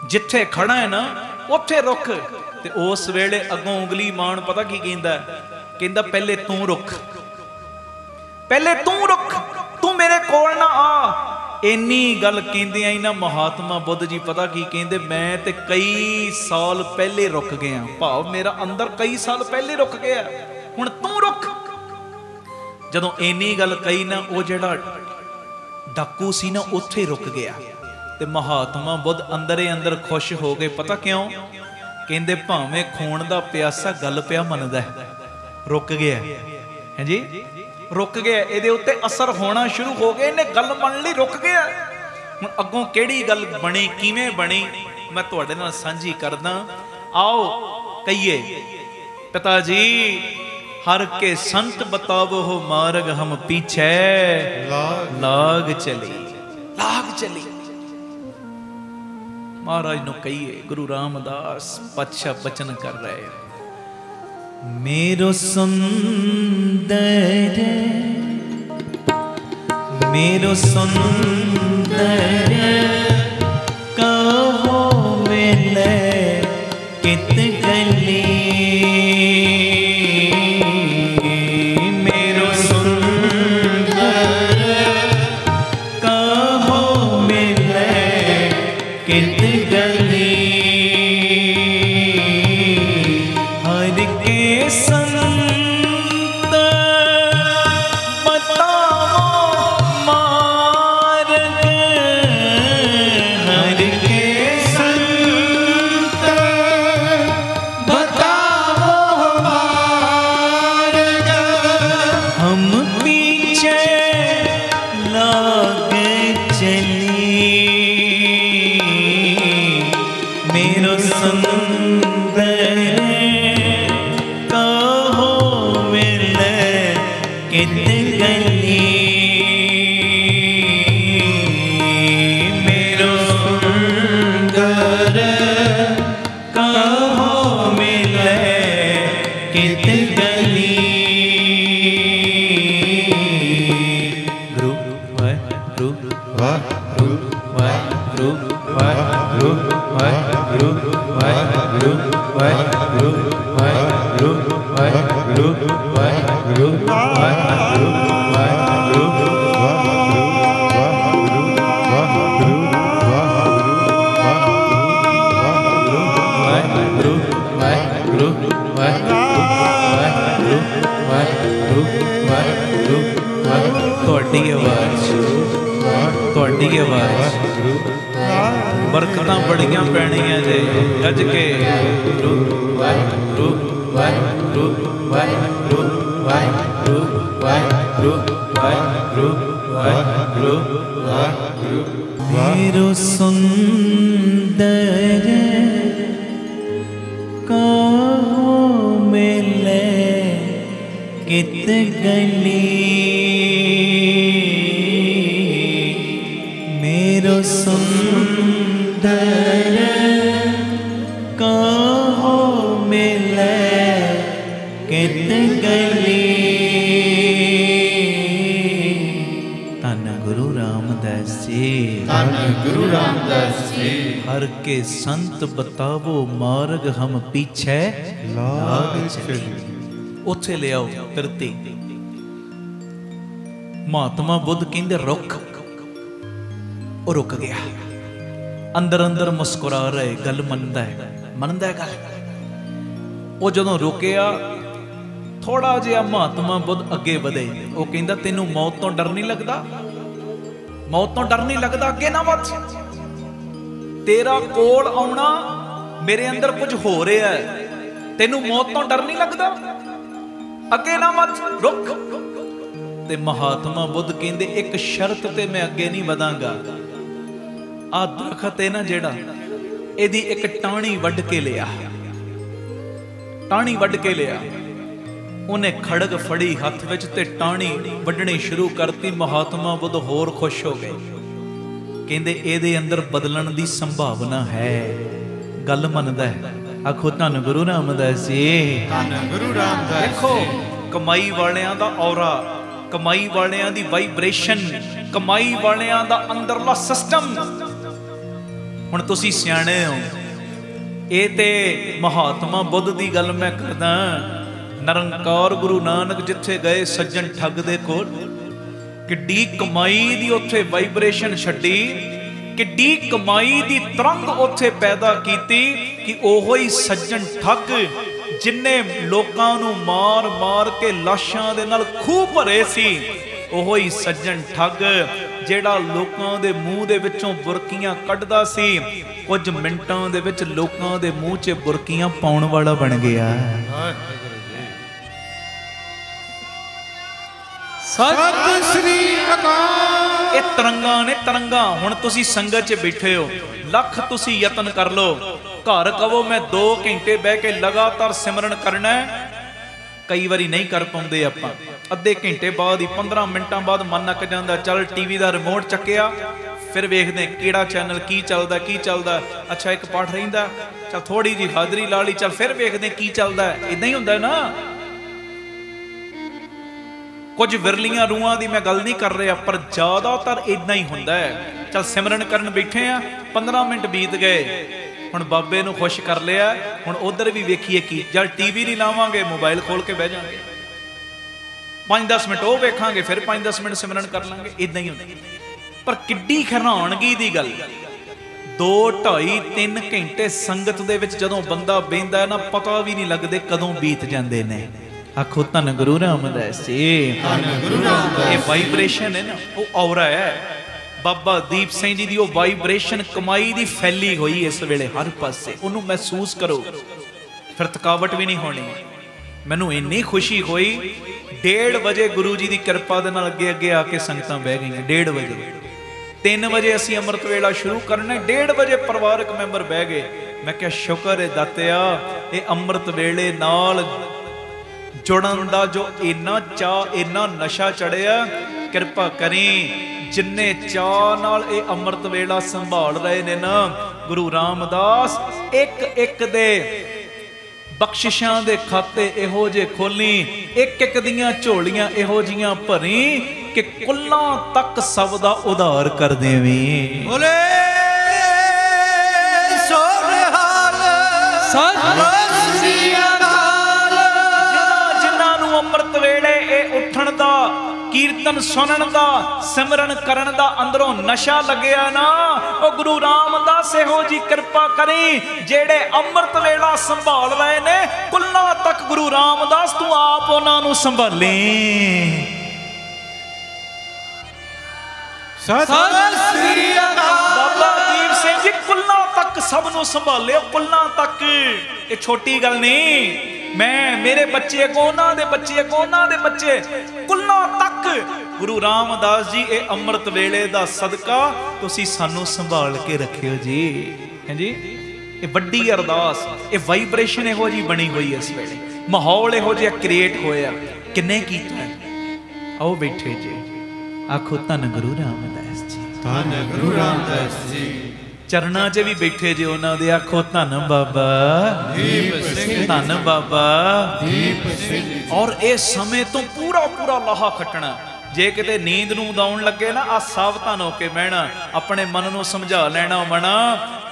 जिथे खड़ा है ना उथे रुक। ते उस वेले अगों उंगली मान पता की कहंदा, कहंदा पहले तू रुक, पहले तू रुक, तू मेरे कोल ना आ। इन्नी गल कहंदियां ही ना महात्मा बुद्ध जी पता की कहंदे, मैं ते कई साल पहले रुक गया, भाव मेरा अंदर कई साल पहले रुक गया, हुण तू रुक। जदों इन्नी गल कही ना, वो जेड़ा डाकू सी ना उत्थे रुक गया। ते महात्मा बुद्ध अंदर ही अंदर खुश हो गए। पता क्यों? कहंदे भावें खून दा प्यासा गल पिया मनदा है, रुक गया है जी, रुक गया, ਇਹਦੇ ਉੱਤੇ असर होना शुरू हो गया, ਇਹਨੇ गल मन ਲਈ रुक गया। ਹੁਣ ਅੱਗੋਂ ਕਿਹੜੀ ਗੱਲ ਬਣੀ, ਕਿਵੇਂ ਬਣੀ, मैं ਤੁਹਾਡੇ ਨਾਲ ਸਾਂਝੀ ਕਰਦਾ। आओ कहिए, पिता जी हर के संत बतावो हो मार्ग, हम पीछे लाग चली, लाग चली। महाराज नु कहिए, गुरु रामदास पातशाह बचन कर रहे, मेरो सुंदर, मेरो सुंदर कहो मिले कित गली, मेरो सुंदर कहो मिले कित गली, हर के संत बताओ मार्ग, हर के संत बताओ मार्ग, हम पीछे लाग चली, मेरो सुंदर का कित गली गुरु वाहिगुरु वाहिगुरु वाहिगुरु वाहिगुरु वाहिगुरु वाहिगुरु वाहिगुरु वाहिगुरु वाहिगुरु वाहिगुरु वाहिगुरु ਤੁਹਾਡੀ ਆਵਾਜ਼ ਬਰਕਤਾਂ ਬੜੀਆਂ ਪੈਣੀਆਂ ਜੇ ਗੱਜ ਕੇ ਗੁਰੂ ਵਾਹਿਗੁਰੂ ਵਾਹਿਗੁਰੂ ਵਾਹਿਗੁਰੂ ਵਾਹਿਗੁਰੂ ਵਾਹਿਗੁਰੂ ਵਾਹਿਗੁਰੂ ਵਾਹਿਗੁਰੂ ਵਾਹਿਗੁਰੂ ਮੇਰੋ ਸੁੰਦਰ ਕਾਹੋ ਮਿਲੇ ਕਿਤ ਗਲੀ मेरो सुंदर कहो मिले कित गली धन गुरु रामदास जी धन गुरु रामदास जी हर के संत बतावो मार्ग हम पीछे लाग चले उथे ले आओ करती महात्मा बुद्ध कहंदे रुख ਉਹ ਰੁਕ ਗਿਆ ਅੰਦਰ ਅੰਦਰ ਮੁਸਕਰਾ ਰਹੇ ਗੱਲ ਮੰਨਦਾ ਹੈ ਗੱਲ ਉਹ ਜਦੋਂ ਰੁਕਿਆ ਥੋੜਾ ਜਿਹਾ ਮਹਾਤਮਾ ਬੁੱਧ ਅੱਗੇ ਵਧੇ ਉਹ ਕਹਿੰਦਾ ਤੈਨੂੰ ਮੌਤ ਤੋਂ ਡਰ ਨਹੀਂ ਲੱਗਦਾ ਅੱਗੇ ਨਾ ਵੱਧ ਤੇਰਾ ਕੋਲ ਆਉਣਾ ਮੇਰੇ ਅੰਦਰ ਕੁਝ ਹੋ ਰਿਹਾ ਹੈ ਤੈਨੂੰ ਮੌਤ ਤੋਂ ਡਰ ਨਹੀਂ ਲੱਗਦਾ ਅੱਗੇ ਨਾ ਵੱਧ ਰੁਕ ਤੇ ਮਹਾਤਮਾ ਬੁੱਧ ਕਹਿੰਦੇ ਇੱਕ ਸ਼ਰਤ ਤੇ ਮੈਂ ਅੱਗੇ ਨਹੀਂ ਵਧਾਂਗਾ ਆ ਦਰਖਤ ਹੈ ਨਾ ਜਿਹੜਾ ਇਹਦੀ ਇੱਕ ਟਾਹਣੀ ਵੱਢ ਕੇ ਲਿਆ ਉਹਨੇ ਖੜਗ ਫੜੀ ਹੱਥ ਵਿੱਚ ਤੇ ਟਾਹਣੀ ਵੱਢਣੀ ਸ਼ੁਰੂ ਕਰਤੀ ਮਹਾਤਮਾ ਬੁੱਧ ਹੋਰ ਖੁਸ਼ ਹੋ ਗਏ ਕਹਿੰਦੇ ਇਹਦੇ ਅੰਦਰ ਬਦਲਣ ਦੀ ਸੰਭਾਵਨਾ ਹੈ ਗੱਲ ਮੰਨਦਾ ਹੈ ਆਖੋ ਧੰਨ ਗੁਰੂ ਰਾਮਦਾਸ ਜੀ ਧੰਨ ਗੁਰੂ ਰਾਮਦਾਸ ਦੇਖੋ ਕਮਾਈ ਵਾਲਿਆਂ ਦਾ ਔਰਾ ਕਮਾਈ ਵਾਲਿਆਂ ਦੀ ਵਾਈਬ੍ਰੇਸ਼ਨ ਕਮਾਈ ਵਾਲਿਆਂ ਦਾ ਅੰਦਰਲਾ ਸਿਸਟਮ ਹੁਣ ਤੁਸੀਂ ਸਿਆਣੇ ਹੋ ਇਹ ਤੇ ਮਹਾਤਮਾ ਬੁੱਧ ਦੀ ਗੱਲ ਮੈਂ ਕਰਦਾ ਨਿਰੰਕਾਰ ਗੁਰੂ ਨਾਨਕ ਜਿੱਥੇ ਗਏ ਸੱਜਣ ਠੱਗ ਦੇ ਕੋਲ ਕਿੱਡੀ ਕਮਾਈ ਦੀ ਉੱਥੇ ਵਾਈਬ੍ਰੇਸ਼ਨ ਛੱਡੀ ਕਿੱਡੀ ਕਮਾਈ ਦੀ ਤਰੰਗ ਉੱਥੇ ਪੈਦਾ ਕੀਤੀ ਕਿ ਉਹੋ ਹੀ ਸੱਜਣ ਠੱਗ ਜਿੰਨੇ ਲੋਕਾਂ ਨੂੰ ਮਾਰ ਕੇ ਲਾਸ਼ਾਂ ਦੇ ਨਾਲ ਖੂਹ ਭਰੇ ਸੀ ਉਹੋ ਹੀ ਸੱਜਣ ਠੱਗ ਜਿਹੜਾ ਲੋਕਾਂ ਦੇ ਮੂੰਹ ਦੇ ਵਿੱਚੋਂ ਬੁਰਕੀਆਂ ਕੱਢਦਾ ਸੀ ਕੁਝ ਮਿੰਟਾਂ ਦੇ ਵਿੱਚ ਲੋਕਾਂ ਦੇ ਮੂੰਹ 'ਚ ਬੁਰਕੀਆਂ ਪਾਉਣ ਵਾਲਾ ਬਣ ਗਿਆ ਸਤਿ ਸ੍ਰੀ ਅਕਾਲ ਇਹ ਤਰੰਗਾਂ ਨੇ ਤਰੰਗਾਂ ਹੁਣ ਤੁਸੀਂ ਸੰਗਤ 'ਚ ਬੈਠੇ ਹੋ ਲੱਖ ਤੁਸੀਂ ਯਤਨ ਕਰ ਲਓ ਘਰ ਕਹੋ ਮੈਂ 2 ਘੰਟੇ ਬਹਿ ਕੇ ਲਗਾਤਾਰ ਸਿਮਰਨ ਕਰਨਾ ਕਈ ਵਾਰੀ ਨਹੀਂ ਕਰ ਪਾਉਂਦੇ ਆਪਾਂ ਅੱਧੇ ਘੰਟੇ ਬਾਅਦ ਹੀ 15 ਮਿੰਟਾਂ ਬਾਅਦ ਮਨ ਅੱਕ ਜਾਂਦਾ ਚੱਲ ਟੀਵੀ ਦਾ ਰਿਮੋਟ ਚੱਕਿਆ ਫਿਰ ਵੇਖਦੇ ਕਿਹੜਾ ਚੈਨਲ ਕੀ ਚੱਲਦਾ ਅੱਛਾ ਇੱਕ ਪਾਠ ਰਹਿੰਦਾ ਚੱਲ ਥੋੜੀ ਜੀ ਹਾਜ਼ਰੀ ਲਾ ਲਈ ਚੱਲ ਫਿਰ ਵੇਖਦੇ ਕੀ ਚੱਲਦਾ ਇਦਾਂ ਹੀ ਹੁੰਦਾ ਨਾ ਕੁਝ ਵਿਰਲੀਆਂ ਰੂਹਾਂ ਦੀ ਮੈਂ ਗੱਲ ਨਹੀਂ ਕਰ ਰਿਹਾ ਪਰ ਜ਼ਿਆਦਾਤਰ ਇਦਾਂ ਹੀ ਹੁੰਦਾ ਹੈ ਚੱਲ ਸਿਮਰਨ ਕਰਨ ਬੈਠੇ ਆ 15 ਮਿੰਟ ਬੀਤ ਗਏ ਹੁਣ ਬਾਬੇ ਨੂੰ ਖੁਸ਼ ਕਰ ਲਿਆ ਹੁਣ ਉਧਰ ਵੀ ਵੇਖੀਏ ਕੀ ਜਦ ਟੀਵੀ ਨਹੀਂ ਲਾਵਾਂਗੇ ਮੋਬਾਈਲ ਖੋਲ ਕੇ ਬਹਿ ਜਾਾਂਗੇ 5-10 ਮਿੰਟ ਉਹ ਵੇਖਾਂਗੇ ਫਿਰ 5-10 ਮਿੰਟ ਸਿਮਰਨ ਕਰ ਲਾਂਗੇ ਇਦਾਂ ਹੀ ਹੁੰਦਾ ਪਰ ਕਿੱਡੀ ਹੈਰਾਨਗੀ ਦੀ ਗੱਲ 2, 2.5, 3 ਘੰਟੇ ਸੰਗਤ ਦੇ ਵਿੱਚ ਜਦੋਂ ਬੰਦਾ ਬਹਿੰਦਾ ਨਾ ਪਤਾ ਵੀ ਨਹੀਂ ਲੱਗਦੇ ਕਦੋਂ ਬੀਤ ਜਾਂਦੇ ਨੇ ਆਖੋ ਧੰਨ ਗੁਰੂ ਰਾਮਦਾਸ ਜੀ ਧੰਨ ਗੁਰੂ ਰਾਮਦਾਸ ਇਹ ਵਾਈਬ੍ਰੇਸ਼ਨ ਹੈ ਨਾ ਉਹ ਔਰਾ ਹੈ ਬਾਬਾ ਦੀਪ ਸਿੰਘ ਜੀ ਦੀ ਉਹ ਵਾਈਬ੍ਰੇਸ਼ਨ ਕਮਾਈ ਦੀ ਫੈਲੀ ਹੋਈ ਇਸ ਵੇਲੇ ਹਰ ਪਾਸੇ ਉਹਨੂੰ ਮਹਿਸੂਸ ਕਰੋ ਫਿਰ ਥਕਾਵਟ ਵੀ ਨਹੀਂ ਹੋਣੀ ਮੈਨੂੰ ਇੰਨੀ ਖੁਸ਼ੀ ਹੋਈ 1:30 ਵਜੇ ਗੁਰੂ ਜੀ ਦੀ ਕਿਰਪਾ ਦੇ ਨਾਲ ਅੱਗੇ ਆ ਕੇ ਸੰਗਤਾਂ ਬਹਿ ਗਈਆਂ 1:30 ਵਜੇ 3 ਵਜੇ ਅਸੀਂ ਅੰਮ੍ਰਿਤ ਵੇਲਾ ਸ਼ੁਰੂ ਕਰਨਾ 1:30 ਵਜੇ ਪਰਿਵਾਰਕ ਮੈਂਬਰ ਬਹਿ ਗਏ ਮੈਂ ਕਿਹਾ ਸ਼ੁਕਰ ਹੈ ਦਾਤਿਆ ਇਹ ਅੰਮ੍ਰਿਤ ਵੇਲੇ ਨਾਲ ਜੁੜਨ ਦਾ ਜੋ ਇੰਨਾ ਚਾਹ ਇੰਨਾ ਨਸ਼ਾ ਚੜਿਆ ਕਿਰਪਾ ਕਰੀ ਜਿੰਨੇ ਚਾਹ ਨਾਲ ਇਹ ਅੰਮ੍ਰਿਤ ਵੇਲਾ ਸੰਭਾਲ ਰਹੇ ਨੇ ਨਾ ਗੁਰੂ ਰਾਮਦਾਸ ਇੱਕ ਦੇ बख्शिशां दे खाते इहो जे खोली, एक एक दियां झोलियां इहो जियां भरी कि कुल्लां तक सब दा उधार कर देवीं। बोले सोनिहाल सत श्री अकाल। जिन्हां नूं अमृत वेले ए उठण दा, कीर्तन सुनन दा, सिमरन करन दा अंदरों नशा लग्या ना, ओ गुरु रामदास इहो जी कृपा करी जेड़े अमृत वेला संभाल रहे ने, कुल्ला तक गुरु रामदास तू आप उन्हां नूं संभाली। सत श्री अकाल। बाबा दीप सिंह जी कुल्ला तक सब नूं संभाले, कुल्ला तक। ये छोटी गल नहीं, मैं मेरे बच्चे को उन्हां दे बच्चे को उन्हां दे बच्चे कुल्ला तक गुरु रामदास जी ए अमृत वेले दा सदका तुसी सानू संभाल के रखियो जी। हैं जी, ये वड्डी अरदास, ये वाइब्रेशन इहो जी बनी हुई है इस वेले, माहौल इहो जिहा क्रिएट होया। किन्ने कीता? आओ बैठे जी, आखो धन गुरु रामदास जी, धन गुरु रामदास जी। चरणा च भी बैठे जे उन्हां दे, आखो धन बाबा दीप सिंह, धन बाबा दीप सिंह। और इस समय तो पूरा पूरा लाहा खटना। जे किते नींद नूं उदाउण लगे ना, आ सावधान होके बहना, अपने मन नूं समझा लेना मना,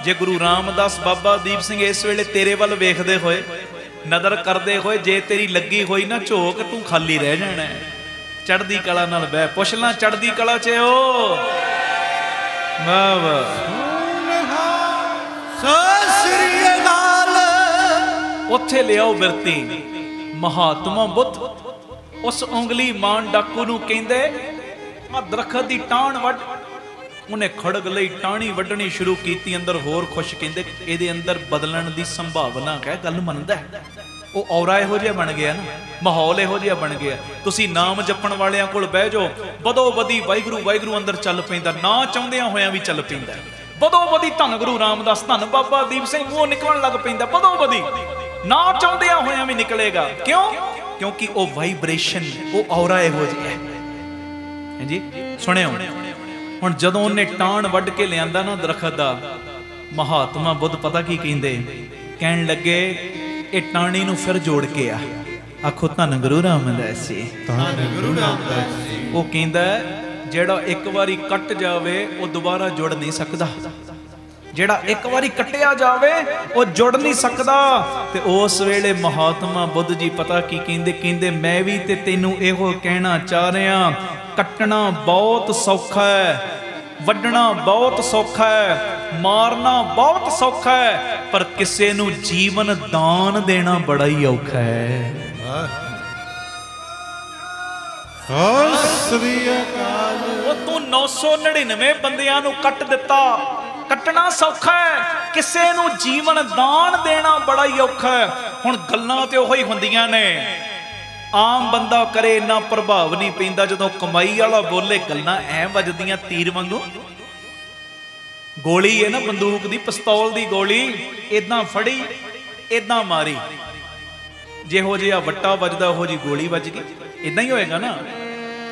जे गुरु रामदास बाबा दीप सिंह इस वेले तेरे वल वेखदे होए, नदर करदे होए, जे तेरी लगी होई ना झोक, तू खाली रह जाना है। चढ़दी कला नाल बह, पुछ ला चढ़दी कला च ओ वाह वाह। सत श्री अकाल। उत्थे लियाओ बिरती। महात्मा बुद्ध उस उंगली मान डाकू नूं कहंदे, आ दरखत दी टाण वड। उन्हें खड़ग लई टाणी वड्डनी शुरू कीती। अंदर होर खुश कहंदे इहदे अंदर बदलण दी संभावना है। गल मनदा है, वो औरा इहो जिहा बन गया ना, माहौल इहो जिहा बन गया। तुसी नाम जपण वालियां कोल बह जाओ, बदो बदी वाहिगुरू वाहिगुरू अंदर चल पैंदा, ना चाहुंदियां होयां भी चल पैंदा। बदो बदी धन गुरु रामदास, धन बाबा दीप सिंह मूंह निकलण लग पैंदा, बदो बदी ना चाहुंदियां होयां भी निकलेगा। क्यों? क्योंकि वो वाइब्रेशन, वो औरा इहो जिहा है जी। सुनियो हुण जदों उन्हें टाण वड्ड के लियांदा ना दरखत दा, महात्मा बुद्ध पता की कहंदे, कहण लगे ये टाणी नूं फिर जोड़ के आ। आखो धन गुरु रामदास जी, धन गुरु रामदास जी। वो कहंदा जेड़ा एक बारी कट जावे वो दोबारा जुड़ नहीं सकदा, जेड़ा एक बारी कटिया जावे वो जुड़ नहीं सकदा। ते उस वेले महात्मा बुद्ध जी पता की कहंदे, कहंदे मैं भी ते तैनू इहो कहना चाह रहा, कटना बहुत सौखा है, वड्डना बहुत सौखा है, मारना बहुत सौखा है, पर किसे नू जीवन दान देना बड़ा ही औखा है। श्री अकाल। वो तू 999 बंदियां नू कट दिता, कटना सौखा है, किसे नू जीवन दान देना बड़ा ही औखा है। हुण गल्लां ते ओही हुंदियां ने, आम बंदा करे इन्ना प्रभाव नहीं पैंदा, जदों कमाई वाला बोले गल्लां ऐ वजदियां तीर वांगू। गोली है ना बंदूक दी, पिस्तौल दी गोली, इदां फड़ी इदां मारी, जिहो जिहा वट्टा वजदा उहो जी गोली वज गई, इदां ही होएगा ना,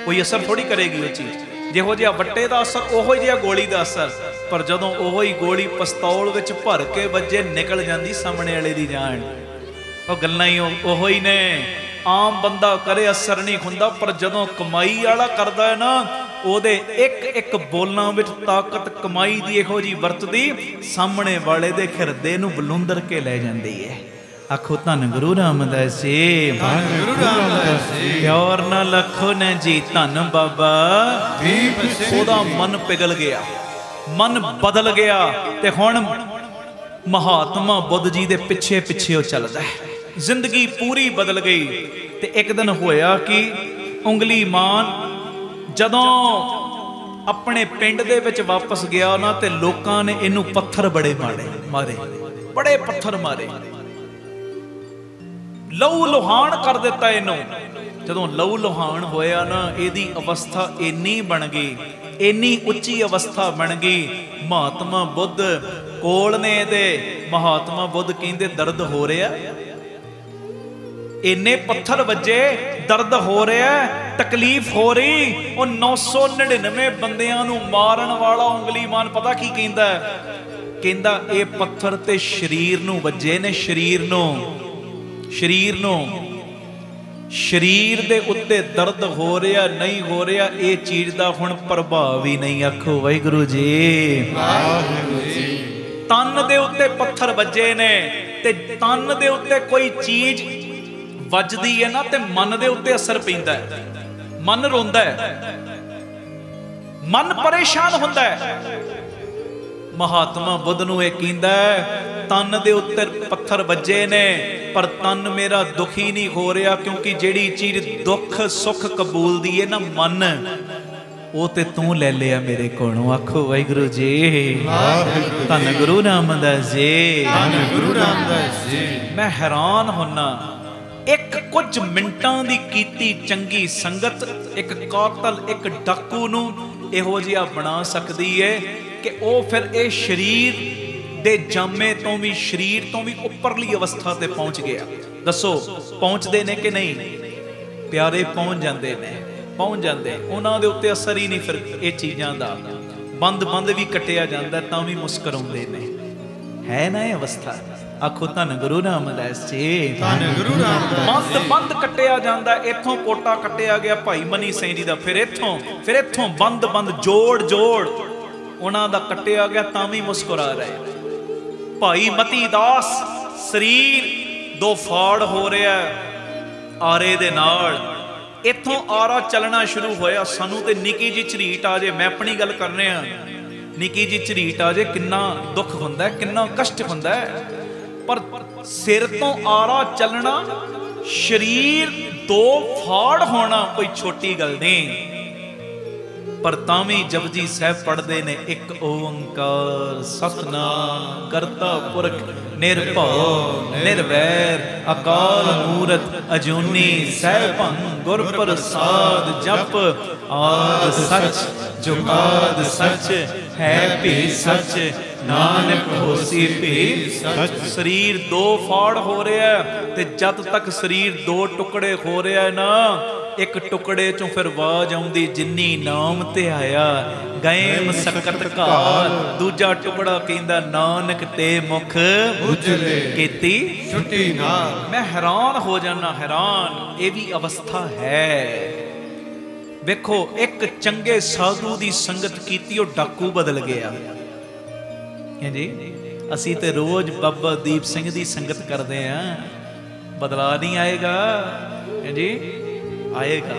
कोई असर थोड़ी करेगी वो चीज़। जिहो जिहा वट्टे दा असर उहो जिहा गोली दा असर, पर जदों उहो ही गोली पिस्तौल विच भर के वजे निकल जांदी सामने वाले दी जान। ਉਹ ਗੱਲਾਂ ਹੀ ਉਹੋ ਹੀ ਨੇ। ਆਮ ਬੰਦਾ ਕਰੇ ਅਸਰ ਨਹੀਂ ਹੁੰਦਾ, ਪਰ ਜਦੋਂ ਕਮਾਈ ਵਾਲਾ ਕਰਦਾ ਹੈ ਨਾ, ਉਹਦੇ ਇੱਕ ਇੱਕ ਬੋਲਾਂ ਵਿੱਚ ਤਾਕਤ ਕਮਾਈ ਦੀ ਇਹੋ ਜੀ ਵਰਤਦੀ, ਸਾਹਮਣੇ ਵਾਲੇ ਦੇ ਹਿਰਦੇ ਨੂੰ ਬਲੁੰਦਰ ਕੇ ਲੈ ਜਾਂਦੀ ਹੈ। ਆਖੋ ਧੰਨ ਗੁਰੂ ਰਾਮਦਾਸ ਜੀ, ਧੰਨ ਗੁਰੂ ਰਾਮਦਾਸ ਜੀ, ਪਿਆਰ ਨਾਲ ਆਖੋ ਨਾ ਜੀ ਧੰਨ ਬਾਬਾ ਦੀਪ ਸਿੰਘ। ਉਹਦਾ ਮਨ ਪਿਘਲ ਗਿਆ, ਮਨ ਬਦਲ ਗਿਆ, ਤੇ ਹੁਣ ਮਹਾਤਮਾ ਬੁੱਧ ਜੀ ਦੇ ਪਿੱਛੇ ਪਿੱਛੇ ਉਹ ਚੱਲਦਾ ਹੈ। ਜ਼ਿੰਦਗੀ ਪੂਰੀ ਬਦਲ ਗਈ। ਤੇ ਇੱਕ ਦਿਨ ਹੋਇਆ ਕਿ ਉਂਗਲੀ ਮਾਨ ਜਦੋਂ ਆਪਣੇ ਪਿੰਡ ਦੇ ਵਿੱਚ ਵਾਪਸ ਗਿਆ ਨਾ, ਤੇ ਲੋਕਾਂ ਨੇ ਇਹਨੂੰ ਪੱਥਰ ਬੜੇ ਮਾਰੇ, ਬੜੇ ਪੱਥਰ ਮਾਰੇ, ਲਹੂ ਲੋਹਾਨ ਕਰ ਦਿੱਤਾ ਇਹਨੂੰ। ਜਦੋਂ ਲਹੂ ਲੋਹਾਨ ਹੋਇਆ ਨਾ, ਇਹਦੀ ਅਵਸਥਾ ਇੰਨੀ ਬਣ ਗਈ, ਇੰਨੀ ਉੱਚੀ ਅਵਸਥਾ ਬਣ ਗਈ। ਮਹਾਤਮਾ ਬੁੱਧ ਕੋਲ ਨੇ ਇਹਦੇ। ਮਹਾਤਮਾ ਬੁੱਧ ਕਹਿੰਦੇ ਦਰਦ ਹੋ ਰਿਹਾ, ਇੰਨੇ ਪੱਥਰ ਵੱਜੇ, ਦਰਦ ਹੋ ਰਿਹਾ, ਤਕਲੀਫ ਹੋ ਰਹੀ। ਉਹ 999 ਬੰਦਿਆਂ ਨੂੰ ਮਾਰਨ ਵਾਲਾ ਉਂਗਲੀਮਾਨ ਪਤਾ ਕੀ ਕਹਿੰਦਾ? ਕਹਿੰਦਾ ਇਹ ਪੱਥਰ ਤੇ ਸਰੀਰ ਨੂੰ ਵੱਜੇ ਨੇ, ਸਰੀਰ ਨੂੰ। शरीर नूं शरीर दे उत्ते दर्द हो रहा नहीं हो रहा, ये चीज का हुण प्रभाव ही नहीं। आखो वाहिगुरू जी। तन दे उत्ते पत्थर वजे ने ते तन दे उत्ते कोई चीज वजदी है ना, ते मन दे उत्ते असर पैंदा है। मन रोंदा है, मन परेशान होंदा है। महात्मा बुद्ध नूं इह कहंदा है, तन दे उत्ते पत्थर वजे ने पर तन मेरा दुखी नहीं हो रहा, क्योंकि जिहड़ी चीज दुख सुख कबूल दी है ना मन, वो ते तू ले लिया मेरे कोलों। आखो वाहिगुरू जी। धन गुरु रामदास जी। धन गुरु रामदास जी। मैं हैरान होना, एक कुछ मिंटां दी कीती चंगी संगत एक कातल एक डाकू नूं इहो जिहा बना सकदी है कि वो फिर ये शरीर दे जामे तो भी शरीर तो भी उपरली अवस्था ते पहुंच गया। दसो पहुंचते ने कि नहीं? प्यारे पहुंच जाते ने, पहुंच जाते। उन्हां दे उत्ते असर ही नहीं फिर ये चीज़ां दा। बंद बंद भी कटिया जाता तां भी मुस्कुराउंदे ने। है ना ये अवस्था? आखो धन गुरु रामदास जी। धन गुरु रामदास। बंद बंद कटिया जाता, इथों कोटा कटिया गया भाई मनी सिंह जी का, फिर इथों बंद बंद जोड़ जोड़ उन्हां दा कटिया गया, तां भी मुस्कुरा रहे। भाई मती दास शरीर दो फाड़ हो रहा आरे दे नाल, इथों आरा चलना शुरू होया। सानू ते निकी जी झरीट आ जाए, मैं अपनी गल कर रहा, निकी जी झरीट आ जाए किन्ना दुख हुंदा है, किन्ना कष्ट हुंदा है। पर सिर तो आरा चलना, शरीर दो फाड़ होना कोई छोटी गल नहीं। पर तावी जपजी साहब पढ़ते ने, एक ओंकार सतनाम करता पुरख निर्भव निर्वैर अकाल मूरत अजूनी सहभंग गुर प्रसाद जप आद सच जुगाद सच है भी सच नानक होसी भी सच। शरीर दो फाड़ हो रहा है, ते जद तक शरीर दो टुकड़े हो रहा है ना, एक टुकड़े चों फिर आवाज आउंदी, जिन्नी नाम ते आया गए मसकत घाल। दूजा टुकड़ा कहंदा, नानक ते मुख उजले कीती छुट्टी नाल। मैं हैरान हो जाना, हैरान। ये भी अवस्था है। वेखो एक चंगे साधु दी संगत कीती, वो डाकू बदल गया है जी। असी ते रोज बाबा दीप सिंह दी संगत करते हैं, बदला नहीं आएगा है जी? आएगा,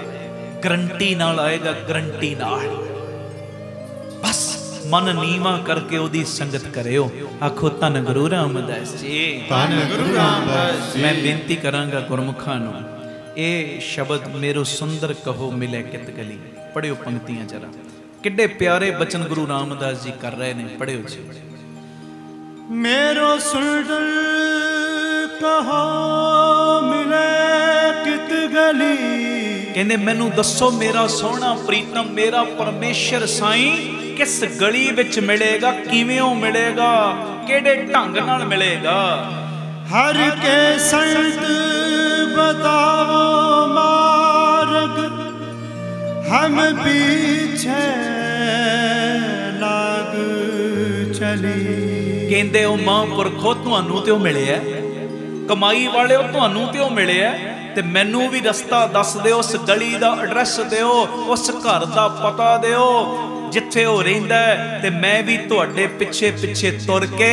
गारंटी नाल आएगा, गारंटी नाल। बस मन नीवा करके ओदी संगत करियो। आखो धन गुरु रामदास जी। धन गुरु रामदास जी। मैं बेनती करांगा गुरमुखां नूं, ये शब्द मेरो सुंदर कहो मिले कित गली। पढ़ियो पंक्तियां जरा, किड्डे प्यारे बचन गुरु रामदास जी कर रहे ने। पढ़ियो जी। मेरो सुंदर कहो मिले कित गली। कहंदे मैनू दसो मेरा सोहना प्रीतम मेरा परमेश्वर साईं किस गली विच मिलेगा, किवें मिलेगा, केड़े ढंग नाल मिलेगा? हर के संत बताओ मार्ग, हम पीछे लाग चली। कहंदे ओ महापुरखो तुहानू ते ओ मिलिया, कमाई वाले तुहानू ते ओ मिलिया, ते मैनू भी रस्ता दस दिओ, उस गली दा एड्रैस दिओ, उस घर दा पता दिओ जिथे वो रहिंदा है, ते मैं भी तुहाडे पिछे पिछे तुर के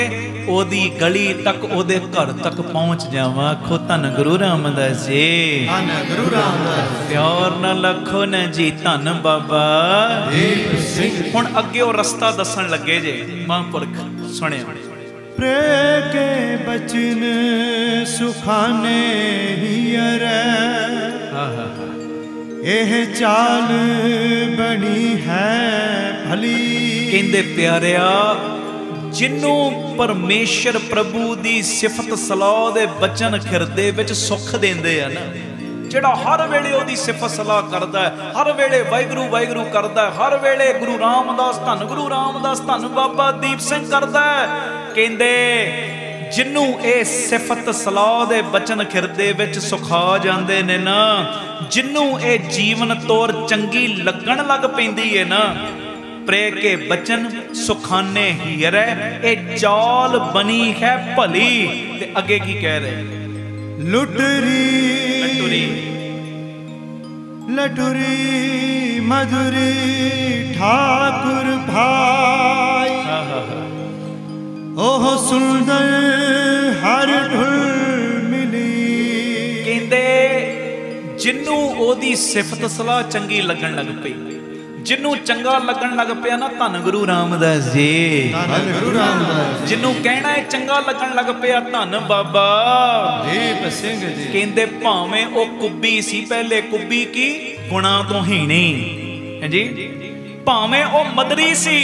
ओदी गली तक ओदे घर तक पहुंच जावां। आखो धन गुरु रामदास जी। धन गुरु रामदास। प्यार न लखो न जी धन बाबा दीप सिंह। हुण अगे वो रस्ता दसन लगे जे महापुरख, सुनियो। प्रे के बचन सुखाने हियरै, एह चाल बनी है भली। कहंदे प्यारिया, जिन्नों परमेश्वर प्रभु दी सिफत सलाह दे बचन खिरदे विच सुख देंदे आ ना, जिहड़ा हर वेले ओदी सिफत सलाह करदा है, हर वेले वाहिगुरू वाहिगुरू करदा है, हर वेले गुरु रामदास धन गुरु रामदास धन बाबा दीप सिंह करदा है। कहंदे जिन्नू ये सिफत सलाह दे बचन खिरदे विच सुखा जांदे ने ना, जिन्नू ये जीवन तौर चंगी लगन लग पैंदी है ना, प्रे के बचन सुखाने हीरे, ए चाल बनी है भली। ते अगे की कह रहे, लुटरी लटुरी लटुरी मधुरी ठाकुर भाई ओह सुंदर हर ढुल मिली। कहंदे जिन्नू ओदी सिफत सलाह चंगी लगन लग पई, जिन्नू चंगा लगन लग पिया ना, धन गुरु रामदास जी, धन गुरु रामदास। जिन्नू कहना है चंगा लगन लग पिया, धन बाबा दीप सिंह जी। कहंदे भावें ओ कुब्बी सी, पहले कुब्बी की गुणा तो हीणी है जी, भावें ओ मदरी सी,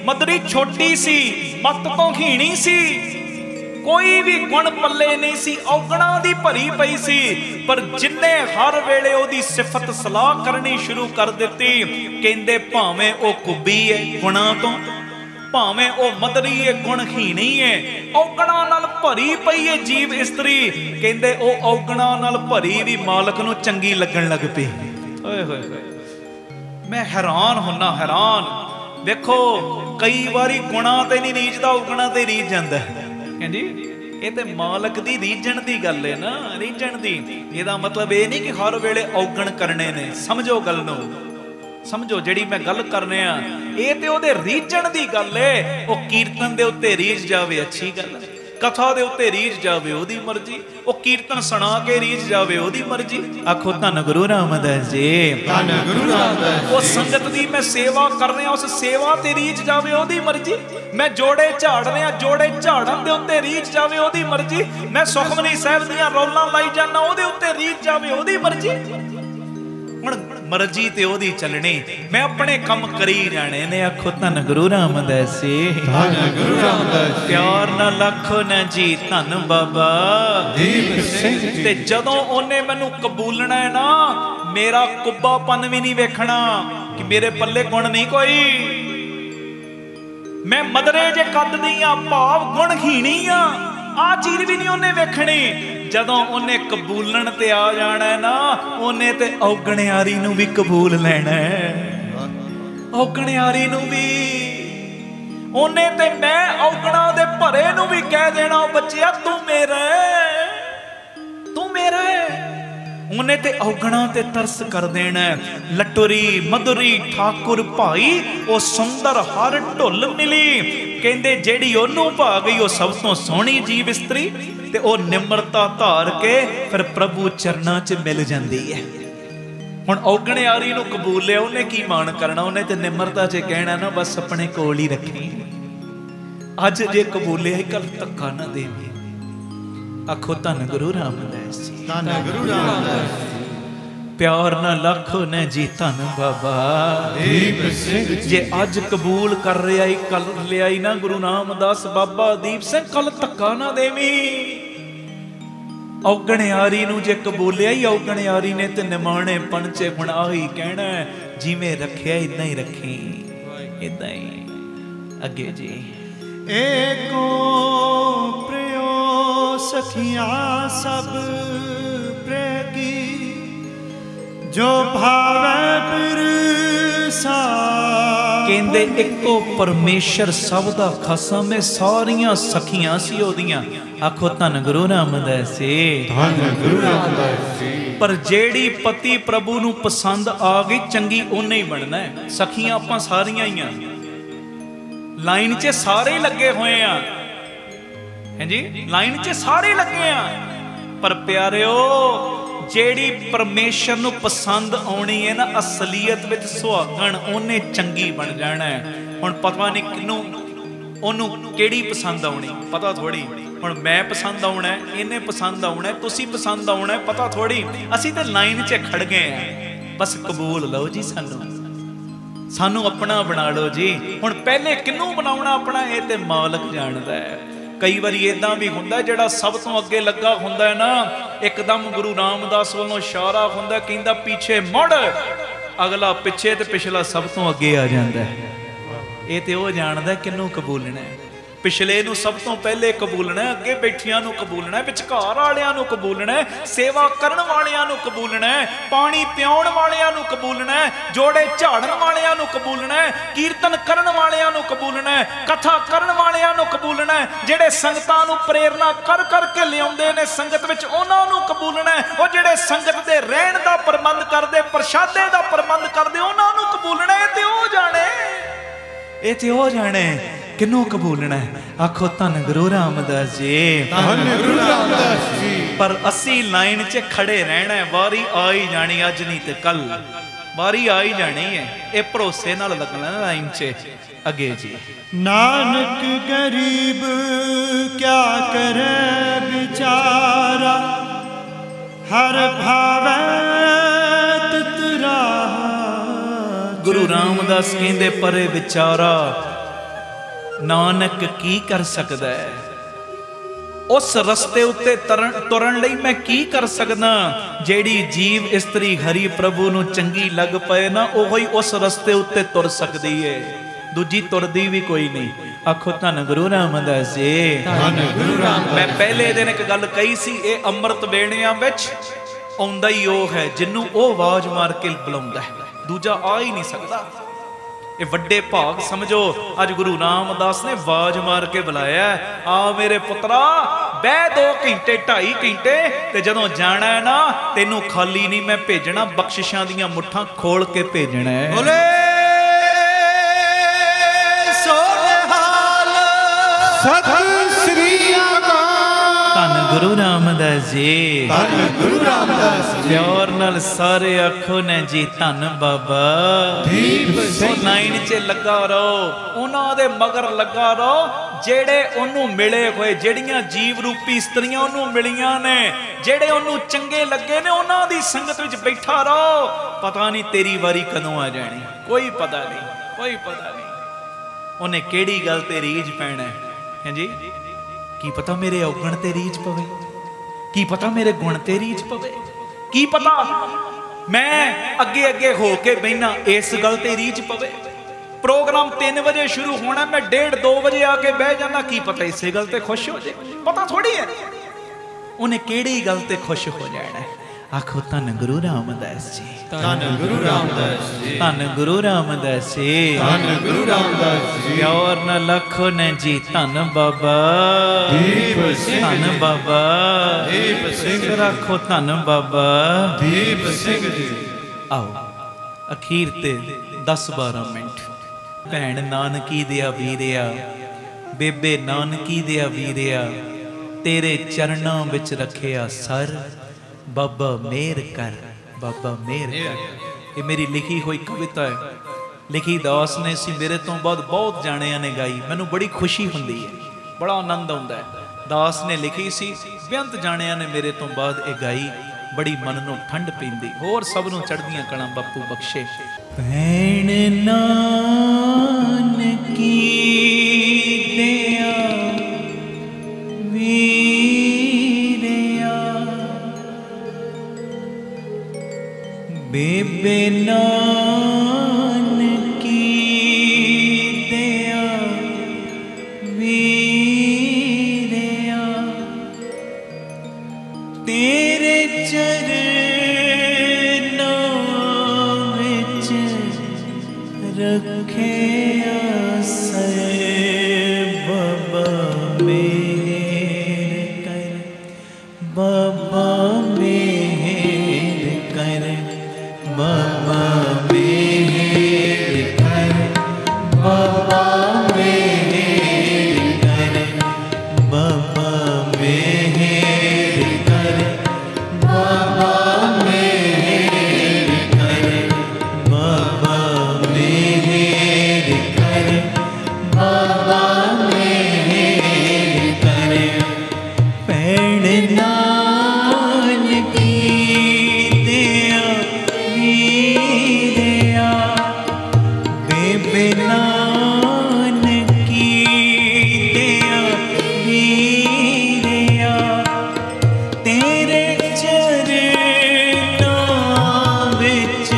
मदरी छोटी सी, मत तो हीणी सी, कोई भी गुण पल्ले नहीं सी, औगणा दी भरी पई सी। पर जिन्ने हर वेले ओदी सिफत सलाह करनी शुरू कर दिती, कहंदे भावें ओ कुब्बी है गुणा तो, भावें ओ मदरी है गुणहीणी है, औगणा नाल भरी पई है जीव इस्त्री। कहंदे ओ औगणा नाल भरी भी मालक नूं चंगी लगन लग पई। ओए होए मैं हैरान होना, हैरान। देखो कई बारी गुणा ते नहीं रीझदा, औगणा ते रीझ जांदा है जी। ये तो मालक दी रीझण दी गल है ना, रीझण दी। ਇਹਦਾ मतलब ये नहीं कि हर वेले औगण करने ने, समझो गल नूं, समझो जिहड़ी मैं गल कर रहा, ये तो ओहदे रीझण दी गल है। वो कीर्तन दे उत्ते रीझ जावे अच्छी गल है, कथा दे उत्ते रीझ जावे ओहदी मर्जी, वो कीर्तन सुना के रीझ जावे ओहदी मर्जी। आखो धन गुरु रामदास जी, धन गुरु रामदास। वो संगत दी मैं सेवा कर रहा, उस सेवा ते रीझ जावे ओहदी मर्जी। मैं जोड़े झाड़ रहा, जोड़े झाड़न दे उत्ते रीझ जावे ओहदी मर्जी। मैं सुखमनी साहिब दीयां रौलां लाई जाना, ओहदे उत्ते रीझ जावे ओहदी मर्जी। हुण मर्जी ते ओहदी चलनी, मैं अपने काम करी जाने ने। आखो धन गुरु रामदास जी, धन गुरु रामदास। प्यार ना लाखो ना जी, धन बाबा दीप सिंह जी। ते जदों ओने मैनू कबूलना है ना, मेरा कुब्बापन भी नहीं वेखना कि मेरे पल्ले गुण नहीं कोई। मैं मदरे जे कद दी आ, भाव गुणहीणी आ, आ चीज भी नहीं ओने वेखनी। जदों ओने कबूलन ते आ जाना है ना, ओने ते औगणियारी नूं भी कबूल लेना है, औगणियारी नूं भी। ओने ते मैं औगणा दे भरे नूं भी कह देना, बच्चिया तू मेरा है, तू मेरा है। ओने ते औगणा ते तरस कर देना। लटुरी मधुरी ठाकुर भाई, ओ सुंदर हर ढुल मिली। कहंदे जेड़ी ओनू भा गई, ओ सब तो सोहनी जीव इस्त्री, ते ओ निमरता धार के फिर प्रभु चरना च मिल जाती है। हुण औगणियारी नूं कबूलिया, उन्हें की मान करना, उन्हें ते निमरता च कहना ना, बस अपने कोल ही रखी। अज जे कबूलिया कल धक्का ना देवी। आखो धन गुरु रामदास जी, धन गुरु रामदास। प्यार ना लाखो ने जी, धन बाबा दीप सिंह। जे अज कबूल कर रहा ही, कल लिया ना गुरु रामदास बाबा दीप सिंह, कल धक्का ना देवी। औगणियारी नूं जे कबूलिया ही, औगणियारी ने ते निमाणे पंचे बना ही कहना, जिवें रखिया इदां ही रखी, इदां ही। अगे जी, एको प्रियो सखिया सब प्रिय की, जो भावे पिरसा। कहंदे इको परमेश्वर सब दा खसम है, सारियां सखियां सी ओदियां। आखो धन गुरु रामदास जी, धन गुरु रामदास जी। पर जेड़ी पति प्रभु नूं पसंद आ गई, चंगी ओने ही बनना है। सखियां आपां सारियां ही आ, लाइन च सारे लगे हुए हैं जी, लाइन च सारे लगे हैं। पर प्यारिओ, जेड़ी परमेश्वर नूं पसंद आउणी है ना, असलीयत विच सुहागण, ओने चंगी बन जाना है। हुण पता नहीं किनू ओनू केड़ी पसंद आउणी, पता थोड़ी। हुण मैं पसंद आउणा है, इन्हें पसंद आउणा है, तुसीं पसंद आउणा है, पता थोड़ी। असीं ते लाइन च खड़ गए हैं, बस कबूल लो जी सानू, सानू अपना बना लो जी। हुण पहले किनू बनाउणा अपना, ये ते मालक जानदा है। कई बारी इदां भी हुंदा, जिहड़ा सब तो अगे लगा हुंदा है ना, एकदम गुरु रामदास वालों इशारा हुंदा, कहंदा पीछे मुड़, अगला पिछे ते पिछला सब तो अगे आ जांदा है। ये ते वो जानदा किनू कबूलना है। पिछले नूं सब तो पहले कबूलना, अगे बैठियां नूं कबूलना, विचकार वालियां नूं कबूलना, सेवा करन वालियां नूं कबूलना, पानी पियाउण वालियां नूं कबूलना, जोड़े झाड़न वालियां नूं कबूलना, कीर्तन करन वालियां नूं कबूलना, कथा करन वालियां नूं कबूलना, जेड़े संगतां नूं प्रेरणा कर करके लियाउंदे ने संगत विच उन्हां नूं कबूलना, ओ जेड़े संगत दे रहण दा प्रबंध करदे, प्रशादे दा प्रबंध करदे, उन्हां नूं कबूलना। ते ओ जाने, ये ते ओ जाने किनू कबूलना है। आखो धन गुरु रामदास जी, धन गुरु रामदास जी। पर असी लाइन च खड़े रहना है, वारी आई जानी, अज नहीं ते कल वारी आई जानी है। ये भरोसे नाल लगना लाइन च अगे जी। नानक गरीब क्या करे बिचारा, हर भावे तितरा। गुरु रामदास कहंदे परे विचारा, नानक की कर सकदा है, उस रस्ते उत्ते तुरन लई मैं की कर सकदा। जेड़ी जीव इस्त्री हरि प्रभु नूं चंगी लग पए ना, ओही उस रस्ते उत्ते तुर सकदी है, दूजी तुरदी भी कोई नहीं। आखो धन गुरु रामदास जी, धन गुरु रामदास। मैं पहले दिन एक गल कही सी, ये अमृत वेणियां विच आउंदा ही ओ है जिन्नू ओ आवाज मार के बुलाउंदा है, दूजा आ ही नहीं सकदा। ये वड्डे भाग समझो, अज गुरु रामदास ने आवाज मार के बुलाया, आ मेरे पुत्रा बह 2 घंटे 2.5 घंटे, ते जदों जाना है ना तेनू खाली नहीं मैं भेजना, बख्शिशां दियां मुट्ठां खोल के भेजना है। बोले सोनिहाल सत श्री अकाल। धन गुरु रामदास जी, धन गुरु रामदास जी। प्यार नाल सारे आखो ने जी, धन बाबा दीप सिंह। लाइन च लगा रहो, उन्हां दे मगर लगा रहो जेड़े ओनू मिले होए, जेड़ियां जीव रूपी इस्त्रियां ओनू मिलियां ने, जेड़े ओनू चंगे लगे ने, उन्हां दी संगत विच बैठा रहो। पता नहीं तेरी वारी कदों आ जानी, कोई पता नहीं, कोई पता नहीं उन्हें केड़ी गल ते रीझ पैना है जी। की पता मेरे औगण ते रीझ पवे, की पता मेरे गुण ते रीझ पवे, की पता मैं अगे अगे हो के बहना इस गल ते रीझ पवे। प्रोग्राम 3 बजे शुरू होना, मैं 1:30-2 बजे आके बह जाना, की पता इसे गल ते खुश हो जाए, पता थोड़ी है उन्हें केड़ी गल ते खुश हो जाना है। आखो धन गुरु रामदास जी, धन गुरु रामदास जी, धन गुरु रामदास जी, धन गुरु रामदास जी। प्यार नाल आखो ने जी, धन बाबा दीप सिंह, धन बाबा दीप सिंह। आखो धन बाबा दीप सिंह जी। आओ अखीर ते 10-12 मिनट भैन नानकी दिया वीरिया, बेबे नानकी दिया वीरिया, तेरे चरणों विच रखिया सर, बाबा मेहर कर, बाबा मेहर कर। ये मेरी लिखी हुई कविता है, लिखी दास ने सी, मेरे तो बाद बहुत जाणियां ने गाई, मैनू बड़ी खुशी हुंदी है, बड़ा आनंद आउंदा है। दास ने लिखी सी, बेअंत जाणियां ने मेरे तो बाद ये गाई, बड़ी मन नूं ठंड पैंदी, होर सब नूं चढ़दियां कणां बापू बख्शे। भैण नानकी दिया बेबे नानकी दिया वीरिया, तेरे चरणों विच रखे आसर, बाबा मेहर कर, बाबा मेहर कर, बाबा मेहर कर, बाबा मेहर कर, बाबा मेहर कर, बाबा मेहर कर, बाबा मेहर कर, बाबा मेहर कर। भैण नानकी दिया वीरिया, बेबे नानकी दिया वीरिया, तेरे चरणों विच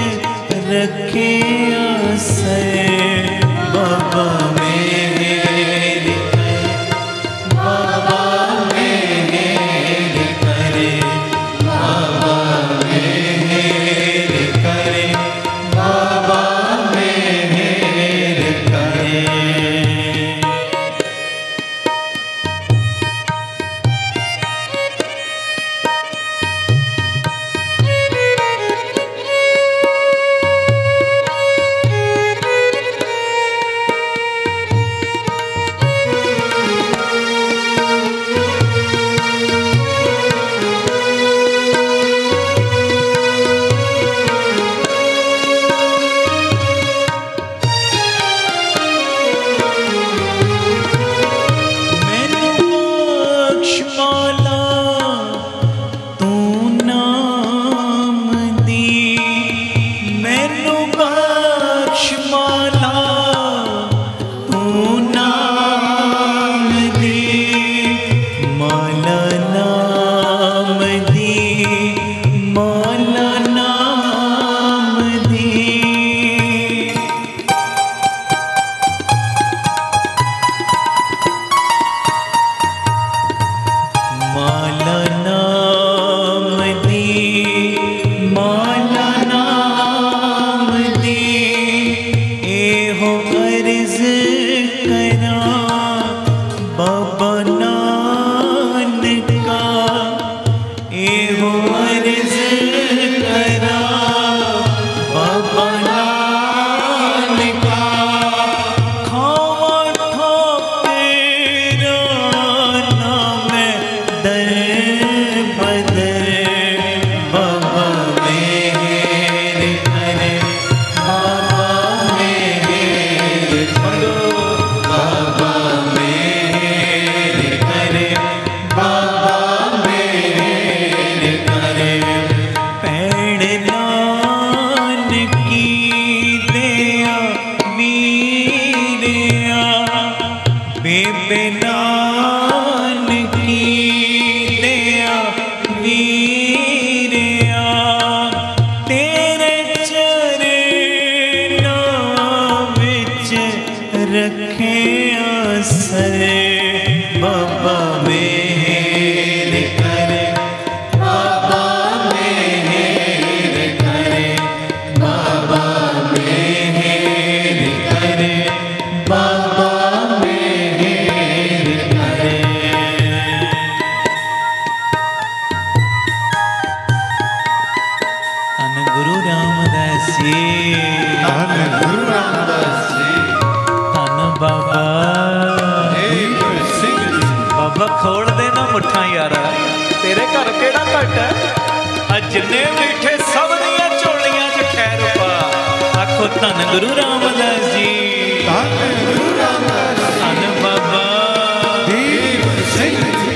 रखे आसर, बाबा मेहर कर, गुरु रामदास जी, धन गुरु रामदास जी, धन बाबा बाबा खोल देना मुठा यारा, तेरे घर केड़ा घट है, जिन्ने बैठे सब दियां झोलियां च खैर पा, आखो धन गुरु रामदास जी, धन गुरु रामदास, धन बाबा दीप सिंह जी।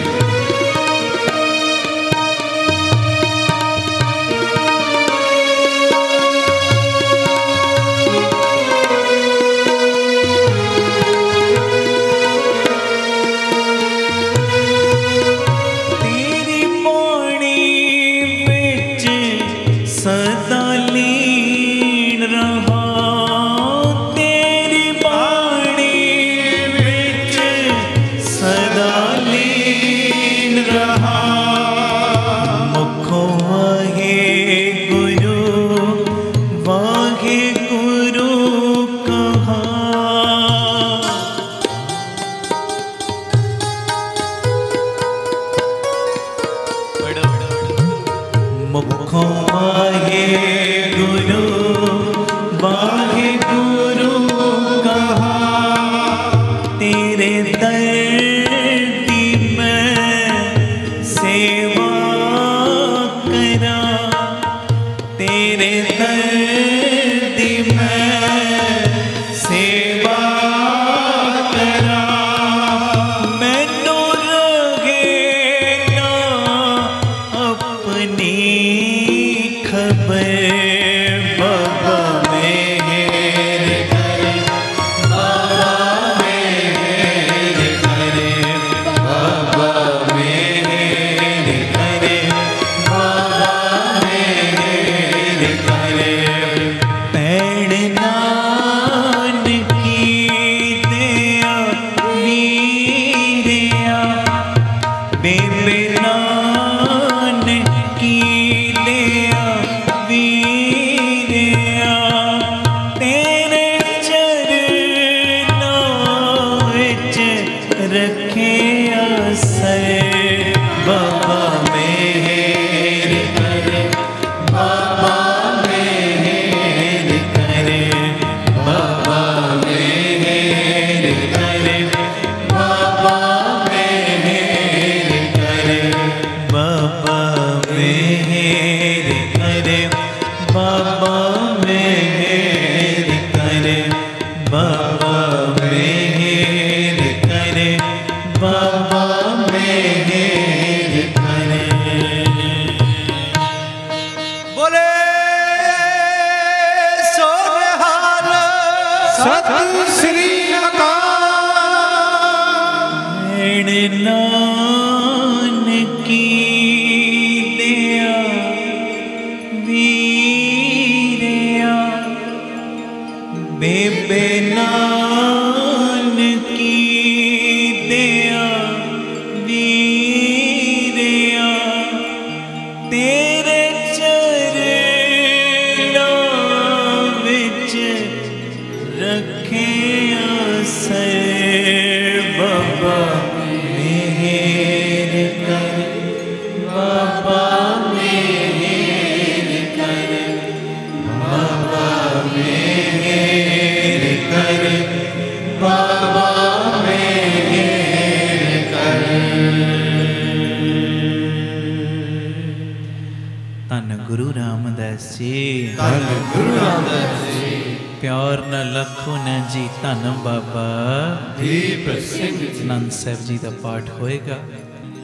ਸਾਹਿਬ ਜੀ ਦਾ ਪਾਠ ਹੋਏਗਾ।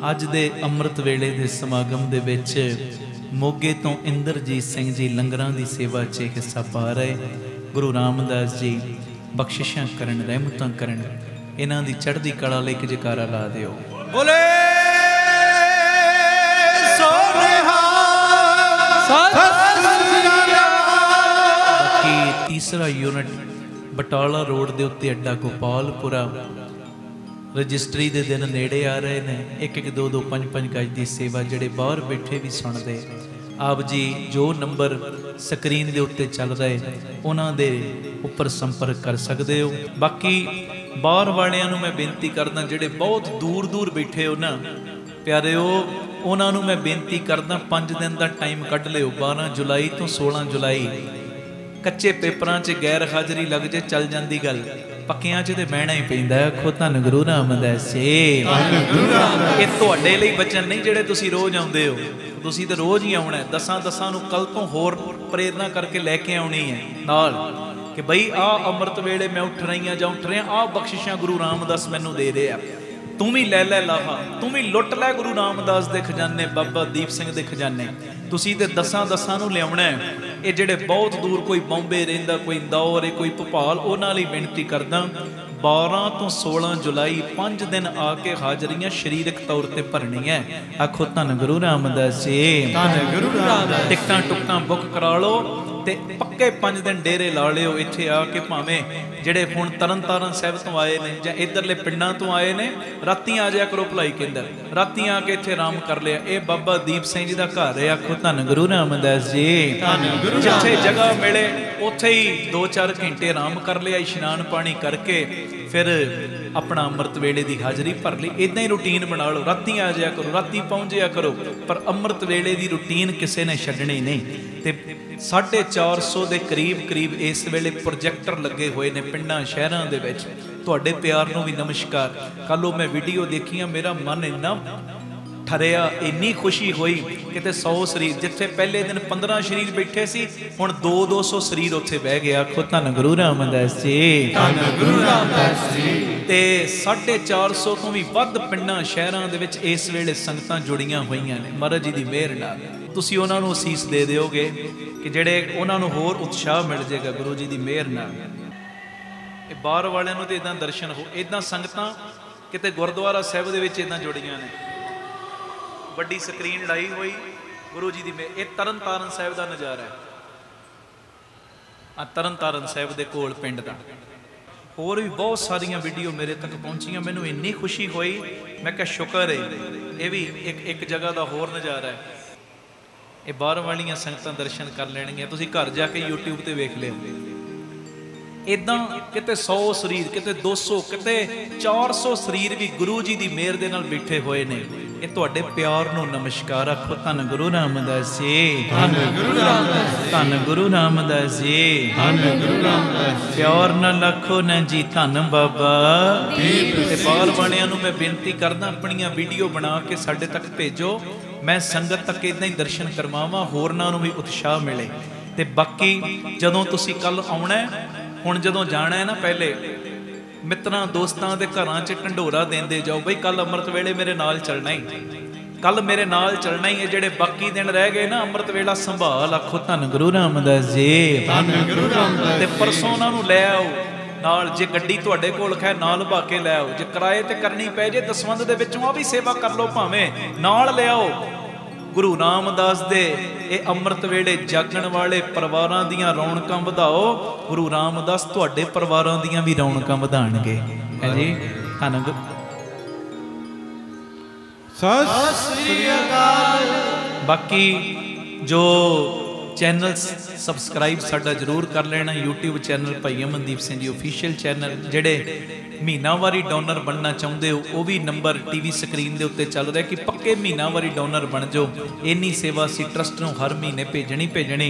ਅੱਜ ਦੇ ਅੰਮ੍ਰਿਤ ਵੇਲੇ ਦੇ ਸਮਾਗਮ ਦੇ ਵਿੱਚ ਮੋਗੇ ਤੋਂ ਇੰਦਰਜੀਤ ਸਿੰਘ ਜੀ ਲੰਗਰਾਂ ਦੀ ਸੇਵਾ 'ਚ ਹਿੱਸਾ ਪਾ ਰਹੇ। ਗੁਰੂ ਰਾਮਦਾਸ ਜੀ ਬਖਸ਼ਿਸ਼ਾਂ ਕਰਨ, ਰਹਿਮਤਾਂ ਕਰਨ, ਇਹਨਾਂ ਦੀ ਚੜ੍ਹਦੀ ਕਲਾ ਲਈ ਇੱਕ ਜੈਕਾਰਾ ਲਾ ਦਿਓ। ਬੋਲੇ ਸੋਨੇਹਾ ਸਤਿ ਸ੍ਰੀ ਅਕਾਲ। ਬਾਕੀ ਤੀਸਰਾ ਯੂਨਿਟ ਬਟਾਲਾ ਰੋਡ ਦੇ ਉੱਤੇ ਅੱਡਾ ਗੋਪਾਲਪੁਰਾ, ਰਜਿਸਟਰੀ ਦੇ ਦਿਨ ਨੇੜੇ ਆ ਰਹੇ ਨੇ। 1-1, 2-2, 5-5 ਗਜ ਦੀ ਸੇਵਾ ਜਿਹੜੇ ਬਾਹਰ ਬੈਠੇ ਵੀ ਸੁਣਦੇ, ਆਪ ਜੀ ਜੋ ਨੰਬਰ ਸਕਰੀਨ ਦੇ ਉੱਤੇ ਚੱਲ ਰਹੇ ਉਹਨਾਂ ਦੇ ਉੱਪਰ ਸੰਪਰਕ ਕਰ ਸਕਦੇ ਹੋ। ਬਾਕੀ ਬਾਹਰ ਵਾਲਿਆਂ ਨੂੰ ਮੈਂ ਬੇਨਤੀ ਕਰਦਾ, ਜਿਹੜੇ ਬਹੁਤ ਦੂਰ ਦੂਰ ਬੈਠੇ ਹੋ ਨਾ ਪਿਆਰਿਓ, ਉਹਨਾਂ ਨੂੰ ਮੈਂ ਬੇਨਤੀ ਕਰਦਾ 5 ਦਿਨ ਦਾ ਟਾਈਮ ਕੱਢ ਲਿਓ। 12 ਜੁਲਾਈ ਤੋਂ 16 ਜੁਲਾਈ ਕੱਚੇ ਪੇਪਰਾਂ 'ਚ ਗੈਰ ਹਾਜ਼ਰੀ ਲੱਗ ਜੇ ਚੱਲ ਜਾਂਦੀ ਗੱਲ, ਪੱਕਿਆਂ 'ਚ ਤੇ ਬਹਿਣਾ ਹੀ ਪੈਂਦਾ। ਆਖੋ ਧੰਨ ਗੁਰੂ ਰਾਮਦਾਸ ਜੀ। ਇਹ ਤੁਹਾਡੇ ਲਈ ਬਚਨ ਨਹੀਂ ਜਿਹੜੇ ਤੁਸੀਂ ਰੋਜ਼ ਆਉਂਦੇ ਹੋ, ਤੁਸੀਂ ਤਾਂ ਰੋਜ਼ ਹੀ ਆਉਣਾ। ਦਸਾਂ ਨੂੰ ਕੱਲ ਤੋਂ ਹੋਰ ਪ੍ਰੇਰਨਾ ਕਰਕੇ ਲੈ ਕੇ ਆਉਣੀ ਹੈ ਨਾਲ ਕਿ ਬਈ ਆਹ ਅੰਮ੍ਰਿਤ ਵੇਲੇ ਮੈਂ ਉੱਠ ਰਹੀ ਹਾਂ ਜਾਂ ਉੱਠ ਰਿਹਾ, ਆਹ ਬਖਸ਼ਿਸ਼ਾਂ ਗੁਰੂ ਰਾਮਦਾਸ ਮੈਨੂੰ ਦੇ ਰਹੇ ਆ, ਤੂੰ ਵੀ ਲੈ ਲੈ ਲਾਹਾ, ਤੂੰ ਵੀ ਲੁੱਟ ਲੈ ਗੁਰੂ ਰਾਮਦਾਸ ਦੇ ਖਜ਼ਾਨੇ, ਬਾਬਾ ਦੀਪ ਸਿੰਘ ਦੇ ਖਜ਼ਾਨੇ। ਤੁਸੀਂ ਤੇ ਦਸਾਂ ਨੂੰ ਲਿਆਉਣਾ ਹੈ। ਇਹ ਜਿਹੜੇ ਬਹੁਤ ਦੂਰ, ਕੋਈ ਬੰਬੇ ਰਹਿੰਦਾ, ਕੋਈ ਇੰਦੌਰ ਹੈ, ਕੋਈ ਭੋਪਾਲ, ਉਹਨਾਂ ਲਈ ਬੇਨਤੀ ਕਰਦਾ 12 ਤੋਂ 16 ਜੁਲਾਈ 5 ਦਿਨ ਆ ਕੇ ਹਾਜ਼ਰੀਆਂ ਸਰੀਰਕ ਤੌਰ ਤੇ ਭਰਨੀਆਂ। ਆਖੋ ਧੰਨ ਗੁਰੂ ਰਾਮਦਾਸ ਜੀ। ਟਿਕਟਾਂ ਟੁਕਟਾਂ ਬੁੱਕ ਕਰਾ ਲਓ ਤੇ ਪੱਕੇ 5 ਦਿਨ ਡੇਰੇ ਲਾ ਲਿਓ ਇੱਥੇ ਆ ਕੇ। ਭਾਵੇਂ ਜਿਹੜੇ ਹੁਣ ਤਰਨਤਾਰਨ ਸਾਹਿਬ ਤੋਂ ਆਏ ਨੇ ਜਾਂ ਇੱਧਰਲੇ ਪਿੰਡਾਂ ਤੋਂ ਆਏ ਨੇ, ਰਾਤੀ ਆ ਜਾਇਆ ਕਰੋ ਭਲਾਈ ਕੇਂਦਰ, ਰਾਤੀ ਆ ਕੇ ਇੱਥੇ ਆਰਾਮ ਕਰ ਲਿਆ। ਇਹ ਬਾਬਾ ਦੀਪ ਸਿੰਘ ਜੀ ਦਾ ਘਰ ਹੈ। ਆਖੋ ਧੰਨ ਗੁਰੂ ਰਾਮਦਾਸ ਜੀ। ਜਿੱਥੇ ਜਗ੍ਹਾ ਮਿਲੇ ਉੱਥੇ ਹੀ 2-4 ਘੰਟੇ ਆਰਾਮ ਕਰ ਲਿਆ, ਇਸ਼ਨਾਨ ਪਾਣੀ ਕਰਕੇ ਫਿਰ ਆਪਣਾ ਅੰਮ੍ਰਿਤ ਵੇਲੇ ਦੀ ਹਾਜ਼ਰੀ ਭਰ ਲਈ। ਇਦਾਂ ਹੀ ਰੂਟੀਨ ਬਣਾ ਲਓ, ਰਾਤੀ ਆ ਜਾਇਆ ਕਰੋ, ਰਾਤੀ ਪਹੁੰਚਿਆ ਕਰੋ, ਪਰ ਅੰਮ੍ਰਿਤ ਵੇਲੇ ਦੀ ਰੂਟੀਨ ਕਿਸੇ ਨੇ ਛੱਡਣੀ ਨਹੀਂ। ਤੇ 450 ਦੇ ਕਰੀਬ ਇਸ ਵੇਲੇ ਪ੍ਰੋਜੈਕਟਰ ਲੱਗੇ ਹੋਏ ਨੇ ਪਿੰਡਾਂ ਸ਼ਹਿਰਾਂ ਦੇ ਵਿੱਚ। ਤੁਹਾਡੇ ਪਿਆਰ ਨੂੰ ਵੀ ਨਮਸਕਾਰ। ਕੱਲ੍ਹ ਮੈਂ ਵੀਡੀਓ ਦੇਖੀਆਂ, ਮੇਰਾ ਮਨ ਇੰਨਾ ਠਰਿਆ, ਇੰਨੀ ਖੁਸ਼ੀ ਹੋਈ। ਕਿਤੇ 100 ਸਰੀਰ, ਜਿੱਥੇ ਪਹਿਲੇ ਦਿਨ 15 ਸਰੀਰ ਬੈਠੇ ਸੀ, ਹੁਣ 200 ਸਰੀਰ ਉੱਥੇ ਬਹਿ ਗਿਆ। ਆਖੋ ਧੰਨ ਗੁਰੂ ਰਾਮਦਾਸ ਜੀ। ਧੰਨ ਗੁਰੂ ਰਾਮਦਾਸ ਜੀ। ਤੇ 450 ਤੋਂ ਵੀ ਵੱਧ ਪਿੰਡਾਂ ਸ਼ਹਿਰਾਂ ਦੇ ਵਿੱਚ ਇਸ ਵੇਲੇ ਸੰਗਤਾਂ ਜੁੜੀਆਂ ਹੋਈਆਂ ਨੇ। ਮਹਾਰਾਜ ਜੀ ਦੀ ਮਿਹਰ ਨਾਲ ਤੁਸੀਂ ਉਹਨਾਂ ਨੂੰ ਅਸੀਸ ਦੇ ਦਿਓਗੇ ਕਿ ਜਿਹੜੇ ਉਹਨਾਂ ਨੂੰ ਹੋਰ ਉਤਸ਼ਾਹ ਮਿਲ ਜਾਏਗਾ ਗੁਰੂ ਜੀ ਦੀ ਮਿਹਰ ਨਾਲ। ਇਹ ਬਾਹਰ ਵਾਲਿਆਂ ਨੂੰ ਤੇ ਇਦਾਂ ਦਰਸ਼ਨ ਹੋ, ਇਦਾਂ ਸੰਗਤਾਂ ਕਿਤੇ ਗੁਰਦੁਆਰਾ ਸਾਹਿਬ ਦੇ ਵਿੱਚ ਇਦਾਂ ਜੁੜੀਆਂ ਨੇ, ਵੱਡੀ ਸਕਰੀਨ ਲਾਈ ਹੋਈ, ਗੁਰੂ ਜੀ ਦੀ ਮਿਹਰ। ਇਹ ਤਰਨਤਾਰਨ ਸਾਹਿਬ ਦਾ ਨਜ਼ਾਰਾ ਹੈ, ਆ ਤਰਨਤਾਰਨ ਸਾਹਿਬ ਦੇ ਕੋਲ ਪਿੰਡ ਦਾ। ਹੋਰ ਵੀ ਬਹੁਤ ਸਾਰੀਆਂ ਵੀਡੀਓ ਮੇਰੇ ਤੱਕ ਪਹੁੰਚੀਆਂ, ਮੈਨੂੰ ਇੰਨੀ ਖੁਸ਼ੀ ਹੋਈ। ਮੈਂ ਕਿਹਾ ਸ਼ੁਕਰ ਹੈ, ਇਹ ਵੀ ਇੱਕ ਜਗ੍ਹਾ ਦਾ ਹੋਰ ਨਜ਼ਾਰਾ ਹੈ। ਇਹ ਬਾਹਰ ਵਾਲੀਆਂ ਸੰਗਤਾਂ ਦਰਸ਼ਨ ਕਰ ਲੈਣਗੀਆਂ, ਤੁਸੀਂ ਘਰ ਜਾ ਕੇ YouTube ਤੇ ਵੇਖ ਲਿਓ। ਇਦਾਂ ਕਿਤੇ 100 ਸਰੀਰ, ਕਿਤੇ 200, ਕਿਤੇ 400 ਸਰੀਰ ਵੀ ਗੁਰੂ ਜੀ ਦੀ ਮਿਹਰ ਦੇ ਨਾਲ ਬੈਠੇ ਹੋਏ ਨੇ। ਇਹ ਤੁਹਾਡੇ ਪਿਆਰ ਨੂੰ ਨਮਸਕਾਰ। ਆਖੋ ਧੰਨ ਗੁਰੂ ਰਾਮਦਾਸ ਜੀ। ਧੰਨ ਗੁਰੂ ਰਾਮਦਾਸ ਜੀ। ਧੰਨ ਗੁਰੂ ਰਾਮਦਾਸ ਜੀ। ਧੰਨ ਗੁਰੂ ਰਾਮਦਾਸ। ਪਿਆਰ ਨਾਲ ਆਖੋ ਨਾ ਜੀ ਧੰਨ ਬਾਬਾ ਦੀਪ। ਤੇ ਬਾਹਰ ਵਾਲਿਆਂ ਨੂੰ ਮੈਂ ਬੇਨਤੀ ਕਰਦਾ, ਆਪਣੀਆਂ ਵੀਡੀਓ ਬਣਾ ਕੇ ਸਾਡੇ ਤੱਕ ਭੇਜੋ। ਮੈਂ ਸੰਗਤ ਤੱਕ ਇਦਾਂ ਹੀ ਦਰਸ਼ਨ ਕਰਵਾਵਾਂ, ਹੋਰਨਾਂ ਨੂੰ ਵੀ ਉਤਸ਼ਾਹ ਮਿਲੇ। ਤੇ ਬਾਕੀ ਜਦੋਂ ਤੁਸੀਂ ਕੱਲ ਆਉਣਾ, ਹੁਣ ਜਦੋਂ ਜਾਣਾ ਹੈ ਨਾ, ਪਹਿਲੇ ਮਿੱਤਰਾਂ ਦੋਸਤਾਂ ਦੇ ਘਰਾਂ 'ਚ ਢੰਡੋਰਾ ਦਿੰਦੇ ਜਾਓ, ਬਈ ਕੱਲ ਅੰਮ੍ਰਿਤ ਵੇਲੇ ਮੇਰੇ ਨਾਲ ਚੱਲਣਾ ਹੀ, ਕੱਲ ਮੇਰੇ ਨਾਲ ਚੱਲਣਾ ਹੀ। ਇਹ ਜਿਹੜੇ ਬਾਕੀ ਦਿਨ ਰਹਿ ਗਏ ਨਾ, ਅੰਮ੍ਰਿਤ ਵੇਲਾ ਸੰਭਾਲ। ਆਖੋ ਧੰਨ ਗੁਰੂ ਰਾਮਦਾਸ ਜੀ। ਧੰਨ ਗੁਰੂ ਰਾਮਦਾਸ। ਤੇ ਪਰਸੋਂ ਉਹਨਾਂ ਨੂੰ ਲੈ ਆਓ ਨਾਲ, ਜੇ ਗੱਡੀ ਤੁਹਾਡੇ ਕੋਲ ਹੈ ਨਾਲ ਭਾ ਕੇ ਲੈ ਆਓ। ਜੇ ਕਿਰਾਏ ਤੇ ਕਰਨੀ ਪੈ ਜੇ ਦਸਵੰਧ ਦੇ ਵਿੱਚੋਂ ਆ ਵੀ ਸੇਵਾ ਕਰ ਲਓ, ਭਾਵੇਂ ਨਾਲ ਲਿਆਓ। ਗੁਰੂ ਰਾਮਦਾਸ ਦੇ ਇਹ ਅੰਮ੍ਰਿਤ ਵੇਲੇ ਜਾਗਣ ਵਾਲੇ ਪਰਿਵਾਰਾਂ ਦੀਆਂ ਰੌਣਕਾਂ ਵਧਾਓ। ਗੁਰੂ ਰਾਮਦਾਸ ਤੁਹਾਡੇ ਪਰਿਵਾਰਾਂ ਦੀਆਂ ਵੀ ਰੌਣਕਾਂ ਵਧਾਣਗੇ। ਹੈ ਜੀ। ਧੰਨ ਸਤਿ ਸ੍ਰੀ ਅਕਾਲ। ਬਾਕੀ ਜੋ ਚੈਨਲ ਸਬਸਕ੍ਰਾਈਬ ਸਾਡਾ ਜ਼ਰੂਰ ਕਰ ਲੈਣਾ। YouTube ਚੈਨਲ ਭਾਈ ਅਮਨਦੀਪ ਸਿੰਘ ਜੀ ਆਫੀਸ਼ੀਅਲ ਚੈਨਲ। ਜਿਹੜੇ ਮਹੀਨਾਵਾਰੀ ਡੋਨਰ ਬਣਨਾ ਚਾਹੁੰਦੇ ਹੋ, ਉਹ ਵੀ ਨੰਬਰ TV ਸਕਰੀਨ ਦੇ ਉੱਤੇ ਚੱਲ ਰਿਹਾ ਕਿ ਪੱਕੇ ਮਹੀਨਾਵਾਰੀ ਡੋਨਰ ਬਣ ਜਾਓ। ਇੰਨੀ ਸੇਵਾ ਅਸੀਂ ਟਰਸਟ ਨੂੰ ਹਰ ਮਹੀਨੇ ਭੇਜਣੀ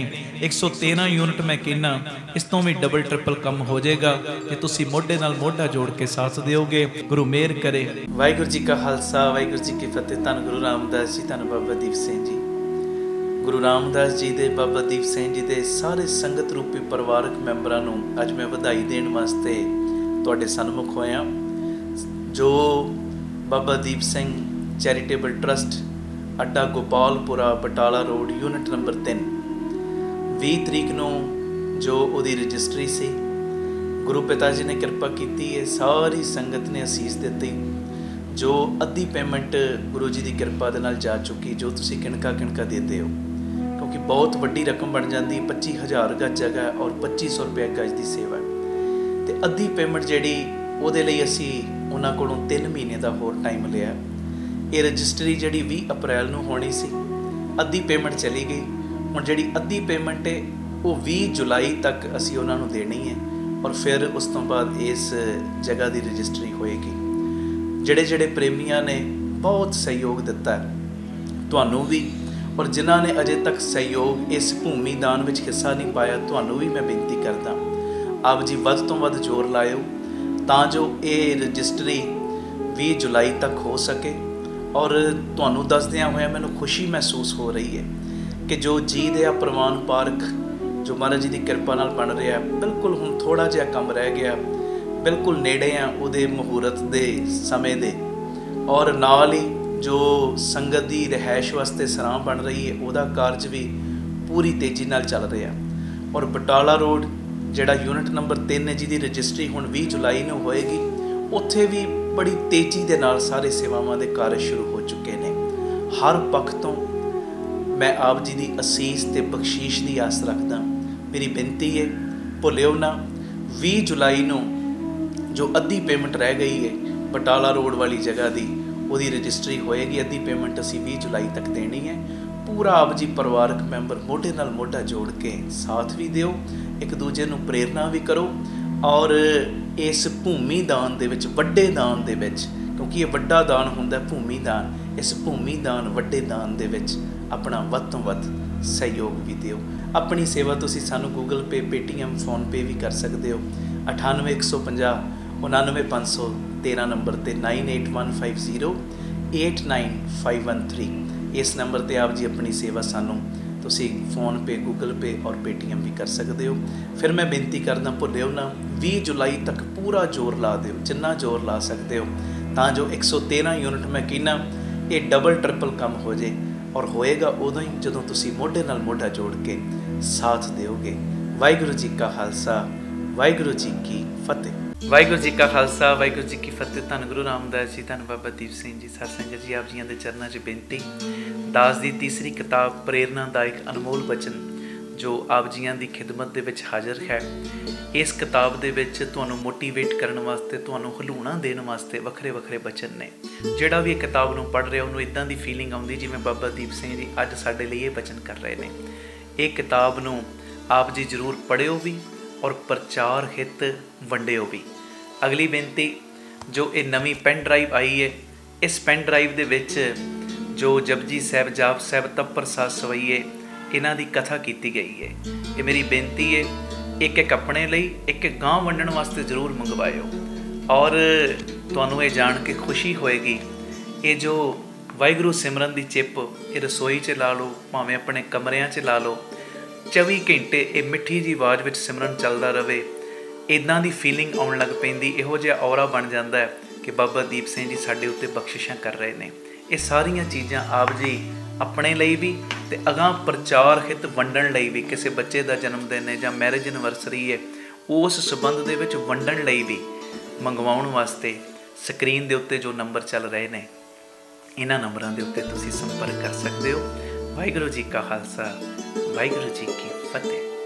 113 ਯੂਨਿਟ ਮੈਂ ਕਹਿੰਦਾ, ਇਸ ਤੋਂ ਵੀ ਡਬਲ ਟ੍ਰਿਪਲ ਕੰਮ ਹੋ ਜਾਏਗਾ ਜੇ ਤੁਸੀਂ ਮੋਢੇ ਨਾਲ ਮੋਢਾ ਜੋੜ ਕੇ ਸਾਥ ਦਿਓਗੇ। ਗੁਰੂ ਮਿਹਰ ਕਰੇ। ਵਾਹਿਗੁਰੂ ਜੀ ਕਾ ਖਾਲਸਾ, ਵਾਹਿਗੁਰੂ ਜੀ ਕੀ ਫਤਿਹ। ਧੰਨ ਗੁਰੂ ਰਾਮਦਾਸ ਜੀ, ਧੰਨ ਬਾਬਾ ਦੀਪ ਸਿੰਘ ਜੀ। ਗੁਰੂ ਰਾਮਦਾਸ ਜੀ ਦੇ, ਬਾਬਾ ਦੀਪ ਸਿੰਘ ਜੀ ਦੇ ਸਾਰੇ ਸੰਗਤ ਰੂਪੀ ਪਰਿਵਾਰਕ ਮੈਂਬਰਾਂ ਨੂੰ ਅੱਜ ਮੈਂ ਵਧਾਈ ਦੇਣ ਵਾਸਤੇ ਤੁਹਾਡੇ ਸਨਮੁਖ ਹੋਇਆ। ਜੋ ਬਾਬਾ ਦੀਪ ਸਿੰਘ ਚੈਰੀਟੇਬਲ ਟਰਸਟ, ਅੱਡਾ ਗੋਪਾਲਪੁਰਾ, ਬਟਾਲਾ ਰੋਡ, ਯੂਨਿਟ ਨੰਬਰ 3, 20 ਤਰੀਕ ਨੂੰ ਜੋ ਉਹਦੀ ਰਜਿਸਟਰੀ ਸੀ, ਗੁਰੂ ਪਿਤਾ ਜੀ ਨੇ ਕਿਰਪਾ ਕੀਤੀ ਹੈ, ਸਾਰੀ ਸੰਗਤ ਨੇ ਅਸੀਸ ਦਿੱਤੀ। ਜੋ ਅੱਧੀ ਪੇਮੈਂਟ ਗੁਰੂ ਜੀ ਦੀ ਕਿਰਪਾ ਦੇ ਨਾਲ ਜਾ ਚੁੱਕੀ, ਜੋ ਤੁਸੀਂ ਕਿਣਕਾ ਦਿੰਦੇ ਹੋ, ਕਿਉਂਕਿ ਬਹੁਤ ਵੱਡੀ ਰਕਮ ਬਣ ਜਾਂਦੀ। 25,000 ਗਜ ਜਗ੍ਹਾ ਔਰ 2500 ਰੁਪਏ ਗਜ ਦੀ ਸੇਵਾ। ਤੇ ਅੱਧੀ ਪੇਮੈਂਟ ਜਿਹੜੀ, ਉਹਦੇ ਲਈ ਅਸੀਂ ਉਹਨਾਂ ਕੋਲੋਂ 3 ਮਹੀਨੇ ਦਾ ਹੋਰ ਟਾਈਮ ਲਿਆ। ਇਹ ਰਜਿਸਟਰੀ ਜਿਹੜੀ 20 ਅਪ੍ਰੈਲ ਨੂੰ ਹੋਣੀ ਸੀ, ਅੱਧੀ ਪੇਮੈਂਟ ਚਲੀ ਗਈ। ਹੁਣ ਜਿਹੜੀ ਅੱਧੀ ਪੇਮੈਂਟ ਹੈ ਉਹ 20 ਜੁਲਾਈ ਤੱਕ ਅਸੀਂ ਉਹਨਾਂ ਨੂੰ ਦੇਣੀ ਹੈ, ਔਰ ਫਿਰ ਉਸ ਤੋਂ ਬਾਅਦ ਇਸ ਜਗ੍ਹਾ ਦੀ ਰਜਿਸਟਰੀ ਹੋਏਗੀ। ਜਿਹੜੇ ਪ੍ਰੇਮੀਆਂ ਨੇ ਬਹੁਤ ਸਹਿਯੋਗ ਦਿੱਤਾ, ਤੁਹਾਨੂੰ ਵੀ, ਔਰ ਜਿਨ੍ਹਾਂ ਨੇ ਅਜੇ ਤੱਕ ਸਹਿਯੋਗ ਇਸ ਭੂਮੀ ਦਾਨ ਵਿੱਚ ਹਿੱਸਾ ਨਹੀਂ ਪਾਇਆ, ਤੁਹਾਨੂੰ ਵੀ ਮੈਂ ਬੇਨਤੀ ਕਰਦਾ, ਆਪ ਜੀ ਵੱਧ ਤੋਂ ਵੱਧ ਜ਼ੋਰ ਲਾਇਓ ਤਾਂ ਜੋ ਇਹ ਰਜਿਸਟਰੀ 20 ਜੁਲਾਈ ਤੱਕ ਹੋ ਸਕੇ। ਔਰ ਤੁਹਾਨੂੰ ਦੱਸਦਿਆਂ ਹੋਇਆ ਮੈਨੂੰ ਖੁਸ਼ੀ ਮਹਿਸੂਸ ਹੋ ਰਹੀ ਹੈ ਕਿ ਜੋ ਜੀ ਦੇ ਆ ਪ੍ਰਵਾਨ ਪਾਰਕ ਜੋ ਮਹਾਰਾਜ ਜੀ ਦੀ ਕਿਰਪਾ ਨਾਲ ਬਣ ਰਿਹਾ, ਬਿਲਕੁਲ ਹੁਣ ਥੋੜ੍ਹਾ ਜਿਹਾ ਕੰਮ ਰਹਿ ਗਿਆ, ਬਿਲਕੁਲ ਨੇੜੇ ਆ ਉਹਦੇ ਮੁਹੂਰਤ ਦੇ ਸਮੇਂ ਦੇ। ਔਰ ਨਾਲ ਹੀ ਜੋ ਸੰਗਤ ਦੀ ਰਿਹਾਇਸ਼ ਵਾਸਤੇ ਸਰਾਂ ਬਣ ਰਹੀ ਹੈ, ਉਹਦਾ ਕਾਰਜ ਵੀ ਪੂਰੀ ਤੇਜ਼ੀ ਨਾਲ ਚੱਲ ਰਿਹਾ। ਔਰ ਬਟਾਲਾ ਰੋਡ ਜਿਹੜਾ ਯੂਨਿਟ ਨੰਬਰ 3 ਹੈ, ਜਿਹਦੀ ਰਜਿਸਟਰੀ ਹੁਣ 20 ਜੁਲਾਈ ਨੂੰ ਹੋਏਗੀ, ਉੱਥੇ ਵੀ ਬੜੀ ਤੇਜ਼ੀ ਦੇ ਨਾਲ ਸਾਰੇ ਸੇਵਾਵਾਂ ਦੇ ਕਾਰਜ ਸ਼ੁਰੂ ਹੋ ਚੁੱਕੇ ਨੇ। ਹਰ ਪੱਖ ਤੋਂ ਮੈਂ ਆਪ ਜੀ ਦੀ ਅਸੀਸ ਅਤੇ ਬਖਸ਼ੀਸ਼ ਦੀ ਆਸ ਰੱਖਦਾ। ਮੇਰੀ ਬੇਨਤੀ ਹੈ, ਭੁੱਲਿਓ ਨਾ 20 ਜੁਲਾਈ ਨੂੰ ਜੋ ਅੱਧੀ ਪੇਮੈਂਟ ਰਹਿ ਗਈ ਹੈ ਬਟਾਲਾ ਰੋਡ ਵਾਲੀ ਜਗ੍ਹਾ ਦੀ, ਉਹਦੀ ਰਜਿਸਟਰੀ ਹੋਏਗੀ। ਅੱਧੀ ਪੇਮੈਂਟ ਅਸੀਂ 20 ਜੁਲਾਈ ਤੱਕ ਦੇਣੀ ਹੈ। ਪੂਰਾ ਆਪ ਜੀ ਪਰਿਵਾਰਕ ਮੈਂਬਰ ਮੋਢੇ ਨਾਲ ਮੋਢਾ ਜੋੜ ਕੇ ਸਾਥ ਵੀ ਦਿਓ, ਇੱਕ ਦੂਜੇ ਨੂੰ ਪ੍ਰੇਰਨਾ ਵੀ ਕਰੋ। ਔਰ ਇਸ ਭੂਮੀ ਦਾਨ ਦੇ ਵਿੱਚ, ਵੱਡੇ ਦਾਨ ਦੇ ਵਿੱਚ, ਕਿਉਂਕਿ ਇਹ ਵੱਡਾ ਦਾਨ ਹੁੰਦਾ ਭੂਮੀ ਦਾਨ, ਇਸ ਭੂਮੀ ਦਾਨ ਵੱਡੇ ਦਾਨ ਦੇ ਵਿੱਚ ਆਪਣਾ ਵੱਧ ਤੋਂ ਵੱਧ ਸਹਿਯੋਗ ਵੀ ਦਿਓ। ਆਪਣੀ ਸੇਵਾ ਤੁਸੀਂ ਸਾਨੂੰ ਗੂਗਲ ਪੇ, ਪੇਟੀਐਮ, ਫੋਨਪੇ ਵੀ ਕਰ ਸਕਦੇ ਹੋ। 98 150 99 513 ਨੰਬਰ 'ਤੇ 98150 89513 ਇਸ ਨੰਬਰ 'ਤੇ ਆਪ ਜੀ ਆਪਣੀ ਸੇਵਾ ਸਾਨੂੰ ਤੁਸੀਂ ਫੋਨਪੇ, ਗੂਗਲ ਪੇ ਔਰ ਪੇਟੀਐਮ ਵੀ ਕਰ ਸਕਦੇ ਹੋ। ਫਿਰ ਮੈਂ ਬੇਨਤੀ ਕਰਦਾ, ਭੁੱਲਿਓ ਨਾ 20 ਜੁਲਾਈ ਤੱਕ ਪੂਰਾ ਜ਼ੋਰ ਲਾ ਦਿਓ, ਜਿੰਨਾ ਜ਼ੋਰ ਲਾ ਸਕਦੇ ਹੋ, ਤਾਂ ਜੋ 113 ਯੂਨਿਟ ਮੈਂ ਕਹਿੰਦਾ ਇਹ ਡਬਲ ਟ੍ਰਿਪਲ ਕੰਮ ਹੋ ਜੇ। ਔਰ ਹੋਏਗਾ ਉਦੋਂ ਹੀ ਜਦੋਂ ਤੁਸੀਂ ਮੋਢੇ ਨਾਲ ਮੋਢਾ ਜੋੜ ਕੇ ਸਾਥ ਦਿਓਗੇ। ਵਾਹਿਗੁਰੂ ਜੀ ਕਾ ਖਾਲਸਾ, ਵਾਹਿਗੁਰੂ ਜੀ ਕੀ ਫਤਿਹ। ਵਾਹਿਗੁਰੂ ਜੀ ਕਾ ਖਾਲਸਾ, ਵਾਹਿਗੁਰੂ ਜੀ ਕੀ ਫਤਿਹ। ਧੰਨ ਗੁਰੂ ਰਾਮਦਾਸ ਜੀ, ਧੰਨ ਬਾਬਾ ਦੀਪ ਸਿੰਘ ਜੀ, ਸਾਧ ਸੰਗਤ ਜੀ, ਆਪ ਜੀਆਂ ਦੇ ਚਰਨਾਂ 'ਚ ਬੇਨਤੀ। ਦਾਸ ਦੀ ਤੀਸਰੀ ਕਿਤਾਬ ਪ੍ਰੇਰਨਾਦਾਇਕ ਅਨਮੋਲ ਬਚਨ ਜੋ ਆਪ ਜੀਆਂ ਦੀ ਖਿਦਮਤ ਦੇ ਵਿੱਚ ਹਾਜ਼ਰ ਹੈ। ਇਸ ਕਿਤਾਬ ਦੇ ਵਿੱਚ ਤੁਹਾਨੂੰ ਮੋਟੀਵੇਟ ਕਰਨ ਵਾਸਤੇ, ਤੁਹਾਨੂੰ ਹਲੂਣਾ ਦੇਣ ਵਾਸਤੇ ਵੱਖਰੇ ਵੱਖਰੇ ਬਚਨ ਨੇ। ਜਿਹੜਾ ਵੀ ਇਹ ਕਿਤਾਬ ਨੂੰ ਪੜ੍ਹ ਰਿਹਾ ਉਹਨੂੰ ਇੱਦਾਂ ਦੀ ਫੀਲਿੰਗ ਆਉਂਦੀ ਜਿਵੇਂ ਬਾਬਾ ਦੀਪ ਸਿੰਘ ਜੀ ਅੱਜ ਸਾਡੇ ਲਈ ਇਹ ਬਚਨ ਕਰ ਰਹੇ ਨੇ। ਇਹ ਕਿਤਾਬ ਨੂੰ ਆਪ ਜੀ ਜ਼ਰੂਰ ਪੜ੍ਹਿਓ ਵੀ ਔਰ ਪ੍ਰਚਾਰ ਹਿੱਤ ਵੰਡਿਓ ਵੀ। ਅਗਲੀ ਬੇਨਤੀ, ਜੋ ਇਹ ਨਵੀਂ ਪੈਨ ਡਰਾਈਵ ਆਈ ਹੈ, ਇਸ ਪੈਨ ਡਰਾਈਵ ਦੇ ਵਿੱਚ ਜੋ ਜਪਜੀ ਸਾਹਿਬ, ਜਾਪ ਸਾਹਿਬ, ਤਪ ਪ੍ਰਸਾਦ ਸਵਈਏ, ਇਹਨਾਂ ਦੀ ਕਥਾ ਕੀਤੀ ਗਈ ਹੈ। ਇਹ ਮੇਰੀ ਬੇਨਤੀ ਹੈ, ਇੱਕ ਇੱਕ ਆਪਣੇ ਲਈ, ਇੱਕ ਇੱਕ ਗਾਂ ਵੰਡਣ ਵਾਸਤੇ ਜ਼ਰੂਰ ਮੰਗਵਾਇਓ। ਔਰ ਤੁਹਾਨੂੰ ਇਹ ਜਾਣ ਕੇ ਖੁਸ਼ੀ ਹੋਏਗੀ, ਇਹ ਜੋ ਵਾਹਿਗੁਰੂ ਸਿਮਰਨ ਦੀ ਚਿੱਪ, ਇਹ ਰਸੋਈ 'ਚ ਲਾ ਲਓ, ਭਾਵੇਂ ਆਪਣੇ ਕਮਰਿਆਂ 'ਚ ਲਾ ਲਓ, 24 ਘੰਟੇ ਇਹ ਮਿੱਠੀ ਜਿਹੀ ਆਵਾਜ਼ ਵਿੱਚ ਸਿਮਰਨ ਚੱਲਦਾ ਰਹੇ। ਇੱਦਾਂ ਦੀ ਫੀਲਿੰਗ ਆਉਣ ਲੱਗ ਪੈਂਦੀ, ਇਹੋ ਜਿਹਾ ਔਰਾ ਬਣ ਜਾਂਦਾ ਹੈ ਕਿ ਬਾਬਾ ਦੀਪ ਸਿੰਘ ਜੀ ਸਾਡੇ ਉੱਤੇ ਬਖਸ਼ਿਸ਼ਾਂ ਕਰ ਰਹੇ ਨੇ। ਇਹ ਸਾਰੀਆਂ ਚੀਜ਼ਾਂ ਆਪ ਜੀ ਆਪਣੇ ਲਈ ਵੀ ਅਤੇ ਅਗਾਂਹ ਪ੍ਰਚਾਰ ਹਿੱਤ ਵੰਡਣ ਲਈ ਵੀ, ਕਿਸੇ ਬੱਚੇ ਦਾ ਜਨਮ ਦਿਨ ਹੈ ਜਾਂ ਮੈਰਿਜ ਐਨਵਰਸਰੀ ਹੈ, ਉਸ ਸੰਬੰਧ ਦੇ ਵਿੱਚ ਵੰਡਣ ਲਈ ਵੀ ਮੰਗਵਾਉਣ ਵਾਸਤੇ ਸਕਰੀਨ ਦੇ ਉੱਤੇ ਜੋ ਨੰਬਰ ਚੱਲ ਰਹੇ ਨੇ, ਇਹਨਾਂ ਨੰਬਰਾਂ ਦੇ ਉੱਤੇ ਤੁਸੀਂ ਸੰਪਰਕ ਕਰ ਸਕਦੇ ਹੋ। ਵਾਹਿਗੁਰੂ ਜੀ ਕਾ ਖਾਲਸਾ, ਵਾਹਿਗੁਰੂ ਜੀ ਕੀ ਫਤਿਹ।